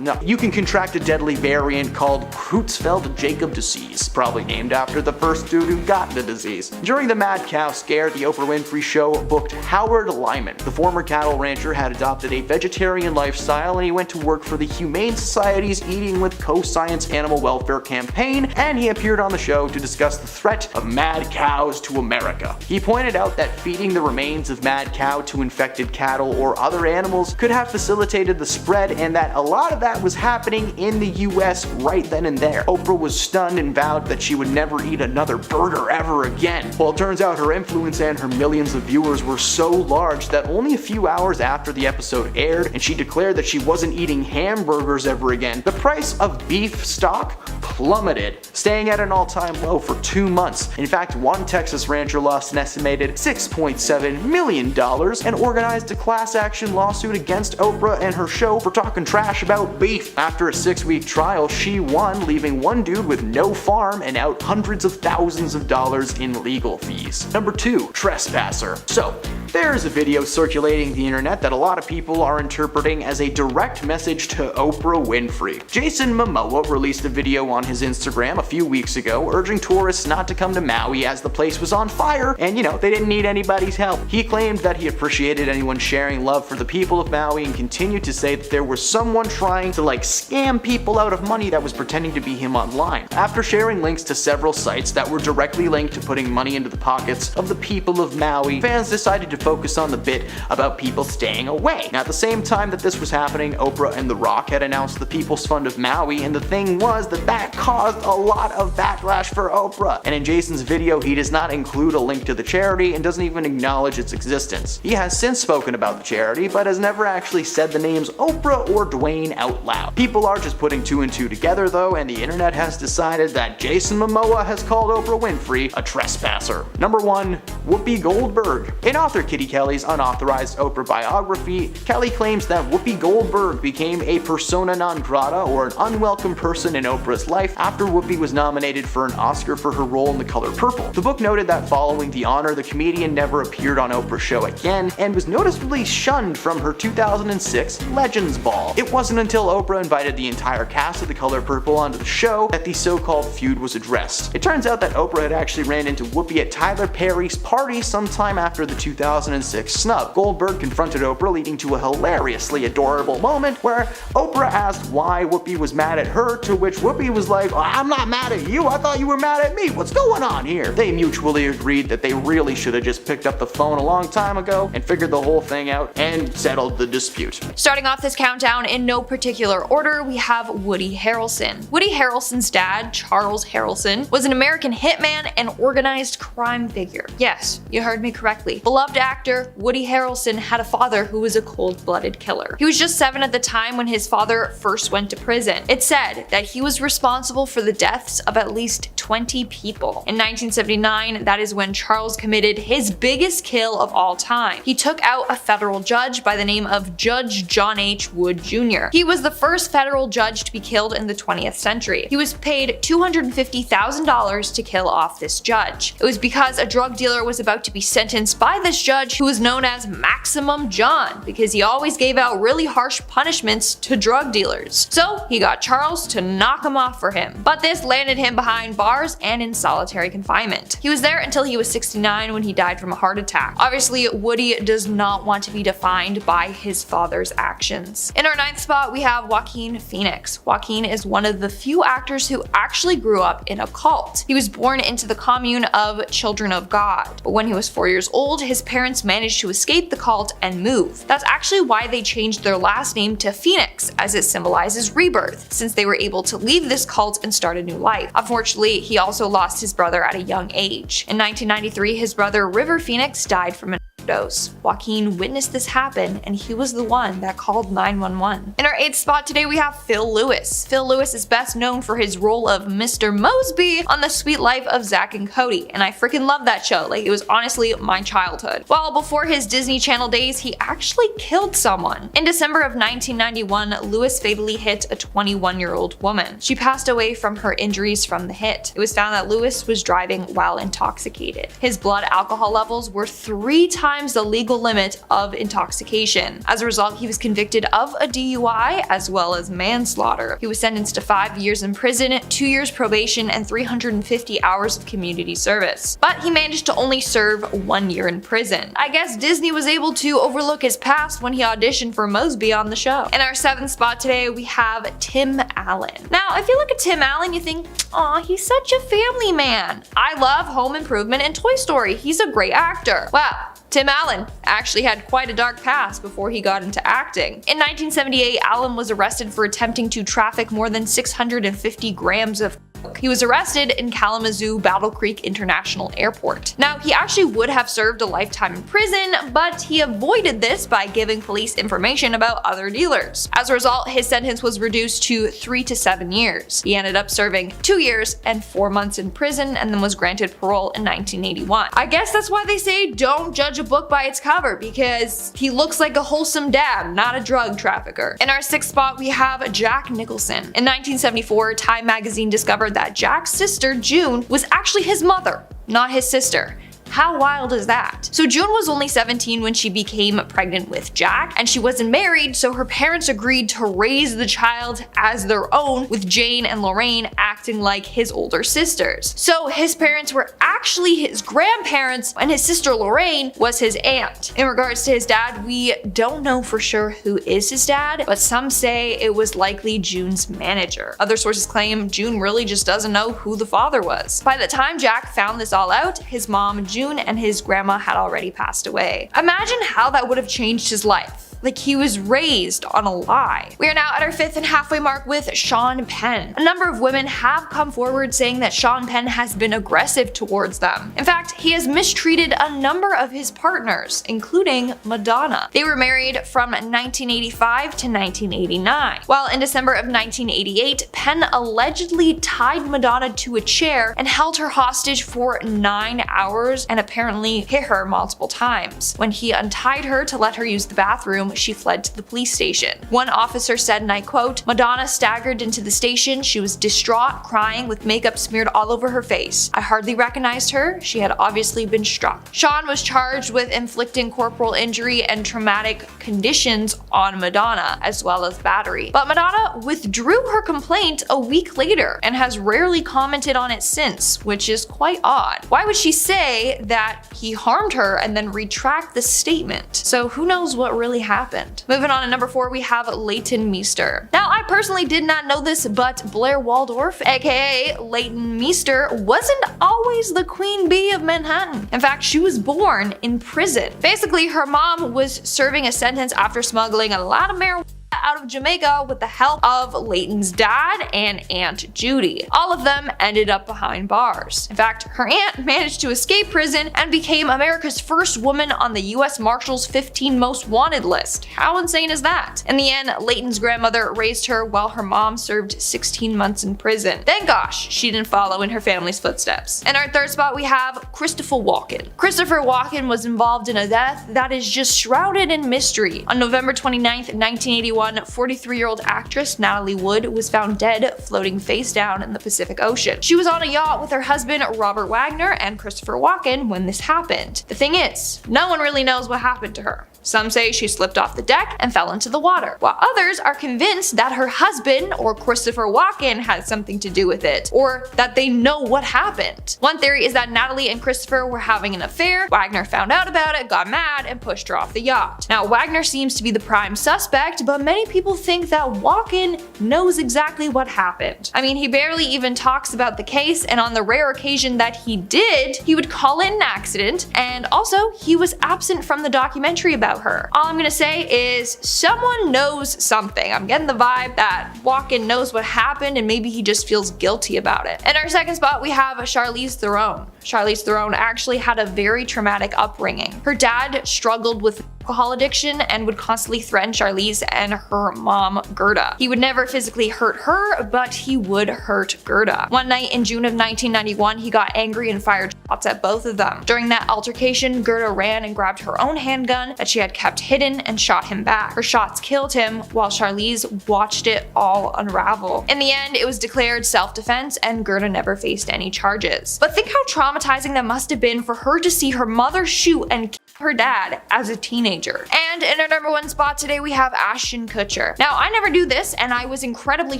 No, you can contract a deadly variant called Creutzfeldt-Jakob disease, probably named after the first dude who got the disease. During the mad cow scare, the Oprah Winfrey Show booked Howard Lyman. The former cattle rancher had adopted a vegetarian lifestyle, and he went to work for the Humane Society's Eating with Co-Science Animal Welfare campaign, and he appeared on the show to discuss the threat of mad cows to America. He pointed out that feeding the remains of mad cow to infected cattle or other animals could have facilitated the spread, and that a lot of that was happening in the US right then and there. Oprah was stunned and vowed that she would never eat another burger ever again. Well, it turns out her influence and her millions of viewers were so large that only a few hours after the episode aired and she declared that she wasn't eating hamburgers ever again, the price of beef stock plummeted, staying at an all-time low for 2 months. In fact, one Texas rancher lost an estimated $6.7 million and organized a class action lawsuit against Oprah and her show for talking trash about beef. After a 6-week trial, she won, leaving one dude with no farm and out hundreds of thousands of dollars in legal fees. Number 2. Trespasser. So, there's a video circulating the internet that a lot of people are interpreting as a direct message to Oprah Winfrey. Jason Momoa released a video on his Instagram a few weeks ago urging tourists not to come to Maui as the place was on fire and, they didn't need anybody's help. He claimed that he appreciated anyone sharing love for the people of Maui and continued to say that there was someone trying to scam people out of money that was pretending to be him online. After sharing links to several sites that were directly linked to putting money into the pockets of the people of Maui, fans decided to focus on the bit about people staying away. Now, at the same time that this was happening, Oprah and The Rock had announced the People's Fund of Maui, and the thing was that caused a lot of backlash for Oprah. And in Jason's video, he does not include a link to the charity and doesn't even acknowledge its existence. He has since spoken about the charity, but has never actually said the names Oprah or Dwayne out loud. People are just putting 2 and 2 together though, and the internet has decided that Jason Momoa has called Oprah Winfrey a trespasser. Number 1. Whoopi Goldberg. In author Kitty Kelly's unauthorized Oprah biography, Kelly claims that Whoopi Goldberg became a persona non grata, or an unwelcome person in Oprah's life, after Whoopi was nominated for an Oscar for her role in The Color Purple. The book noted that following the honor, the comedian never appeared on Oprah's show again and was noticeably shunned from her 2006 Legends Ball. It wasn't until Oprah invited the entire cast of The Color Purple onto the show that the so-called feud was addressed. It turns out that Oprah had actually ran into Whoopi at Tyler Perry's party sometime after the 2006 snub. Goldberg confronted Oprah, leading to a hilariously adorable moment where Oprah asked why Whoopi was mad at her, to which Whoopi was like, "I'm not mad at you, I thought you were mad at me, what's going on here?" They mutually agreed that they really should have just picked up the phone a long time ago and figured the whole thing out and settled the dispute. Starting off this countdown in no particular order, we have Woody Harrelson. Woody Harrelson's dad, Charles Harrelson, was an American hitman and organized crime figure. Yes, you heard me correctly. Beloved actor, Woody Harrelson had a father who was a cold-blooded killer. He was just 7 at the time when his father first went to prison. It said that he was responsible for the deaths of at least 20 people. In 1979, that is when Charles committed his biggest kill of all time. He took out a federal judge by the name of Judge John H. Wood Jr. He was the first federal judge to be killed in the 20th century. He was paid $250,000 to kill off this judge. It was because a drug dealer was about to be sentenced by this judge, who was known as Maximum John, because he always gave out really harsh punishments to drug dealers. So he got Charles to knock him off for him. But this landed him behind bars and in solitary confinement. He was there until he was 69 when he died from a heart attack. Obviously, Woody does not want to be defined by his father's actions. In our 9th spot, we have Joaquin Phoenix. Joaquin is one of the few actors who actually grew up in a cult. He was born into the commune of Children of God, but when he was 4 years old, his parents managed to escape the cult and move. That's actually why they changed their last name to Phoenix, as it symbolizes rebirth, since they were able to leave this cult and start a new life. Unfortunately, he also lost his brother at a young age. In 1993, his brother River Phoenix died from an overdose. Joaquin witnessed this happen, and he was the one that called 911. In our 8th spot today, we have Phil Lewis. Phil Lewis is best known for his role of Mr. Mosby on The Sweet Life of Zack and Cody, and I freaking love that show. Like, it was honestly my childhood. While before his Disney Channel days, he actually killed someone. In December of 1991, Lewis fatally hit a 21-year-old woman. She passed away from her injuries from the hit. It was found that Lewis was driving while intoxicated. His blood alcohol levels were 3 times the legal limit of intoxication. As a result, he was convicted of a DUI as well as manslaughter. He was sentenced to 5 years in prison, 2 years probation, and 350 hours of community service. But he managed to only serve 1 year in prison. I guess Disney was able to overlook his past when he auditioned for Mosby on the show. In our 7th spot today, we have Tim Allen. Now, if you look at Tim Allen, you think, aw, he's such a family man. I love Home Improvement and Toy Story. He's a great actor. Wow. Tim Allen actually had quite a dark past before he got into acting. In 1978, Allen was arrested for attempting to traffic more than 650 grams of coke. He was arrested in Kalamazoo Battle Creek International Airport. Now, he actually would have served a lifetime in prison, but he avoided this by giving police information about other dealers. As a result, his sentence was reduced to 3 to 7 years. He ended up serving 2 years and 4 months in prison and then was granted parole in 1981. I guess that's why they say don't judge a book by its cover, because he looks like a wholesome dad, not a drug trafficker. In our 6th spot, we have Jack Nicholson. In 1974, Time magazine discovered that Jack's sister, June, was actually his mother, not his sister. How wild is that? So June was only 17 when she became pregnant with Jack, and she wasn't married, so her parents agreed to raise the child as their own, with Jane and Lorraine acting like his older sisters. So his parents were actually his grandparents, and his sister Lorraine was his aunt. In regards to his dad, we don't know for sure who is his dad, but some say it was likely June's manager. Other sources claim June really just doesn't know who the father was. By the time Jack found this all out, his mom, June, and his grandma had already passed away. Imagine how that would have changed his life. Like, he was raised on a lie. We are now at our 5th and halfway mark with Sean Penn. A number of women have come forward saying that Sean Penn has been aggressive towards them. In fact, he has mistreated a number of his partners, including Madonna. They were married from 1985 to 1989. While in December of 1988, Penn allegedly tied Madonna to a chair and held her hostage for 9 hours and apparently hit her multiple times. When he untied her to let her use the bathroom, she fled to the police station. One officer said, and I quote, "Madonna staggered into the station. She was distraught, crying, with makeup smeared all over her face. I hardly recognized her. She had obviously been struck." Sean was charged with inflicting corporal injury and traumatic conditions on Madonna, as well as battery. But Madonna withdrew her complaint a week later and has rarely commented on it since, which is quite odd. Why would she say that he harmed her and then retract the statement? So who knows what really happened. Moving on to number 4, we have Leighton Meester. Now, I personally did not know this, but Blair Waldorf, aka Leighton Meester, wasn't always the queen bee of Manhattan. In fact, she was born in prison. Basically, her mom was serving a sentence after smuggling a lot of marijuana out of Jamaica with the help of Layton's dad and Aunt Judy. All of them ended up behind bars. In fact, her aunt managed to escape prison and became America's first woman on the US Marshals 15 Most Wanted list. How insane is that? In the end, Layton's grandmother raised her while her mom served 16 months in prison. Thank gosh she didn't follow in her family's footsteps. In our third spot, we have Christopher Walken. Christopher Walken was involved in a death that is just shrouded in mystery. On November 29th, 1981, 43-year-old actress Natalie Wood was found dead floating face down in the Pacific Ocean. She was on a yacht with her husband Robert Wagner and Christopher Walken when this happened. The thing is, no one really knows what happened to her. Some say she slipped off the deck and fell into the water, while others are convinced that her husband or Christopher Walken had something to do with it, or that they know what happened. One theory is that Natalie and Christopher were having an affair, Wagner found out about it, got mad, and pushed her off the yacht. Now, Wagner seems to be the prime suspect, but many people think that Walken knows exactly what happened. I mean, he barely even talks about the case, and on the rare occasion that he did, he would call it an accident, and also he was absent from the documentary about her. All I'm gonna say is someone knows something. I'm getting the vibe that Walken knows what happened and maybe he just feels guilty about it. In our second spot, we have Charlize Theron. Charlize Theron actually had a very traumatic upbringing. Her dad struggled with alcohol addiction and would constantly threaten Charlize and her mom, Gerda. He would never physically hurt her, but he would hurt Gerda. One night in June of 1991, he got angry and fired shots at both of them. During that altercation, Gerda ran and grabbed her own handgun that she had kept hidden and shot him back. Her shots killed him while Charlize watched it all unravel. In the end, it was declared self-defense and Gerda never faced any charges. But think how traumatizing that must have been for her to see her mother shoot and kill her dad as a teenager. And in our number one spot today, we have Ashton Kutcher. Now, I never do this, and I was incredibly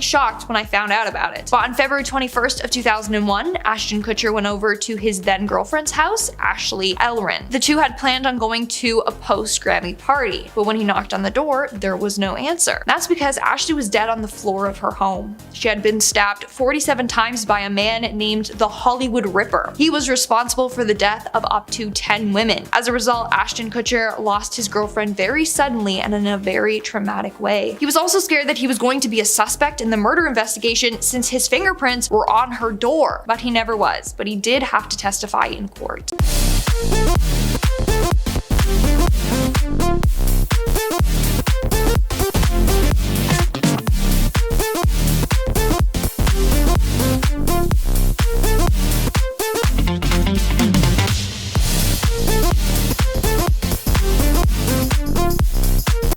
shocked when I found out about it. But on February 21st of 2001, Ashton Kutcher went over to his then girlfriend's house, Ashley Elrin. The two had planned on going to a post-Grammy party, but when he knocked on the door, there was no answer. That's because Ashley was dead on the floor of her home. She had been stabbed 47 times by a man named the Hollywood Ripper. He was responsible for the death of up to 10 women. As a result, Ashton Kutcher lost his girlfriend very suddenly and in a very traumatic way. He was also scared that he was going to be a suspect in the murder investigation since his fingerprints were on her door, but he never was. But he did have to testify in court.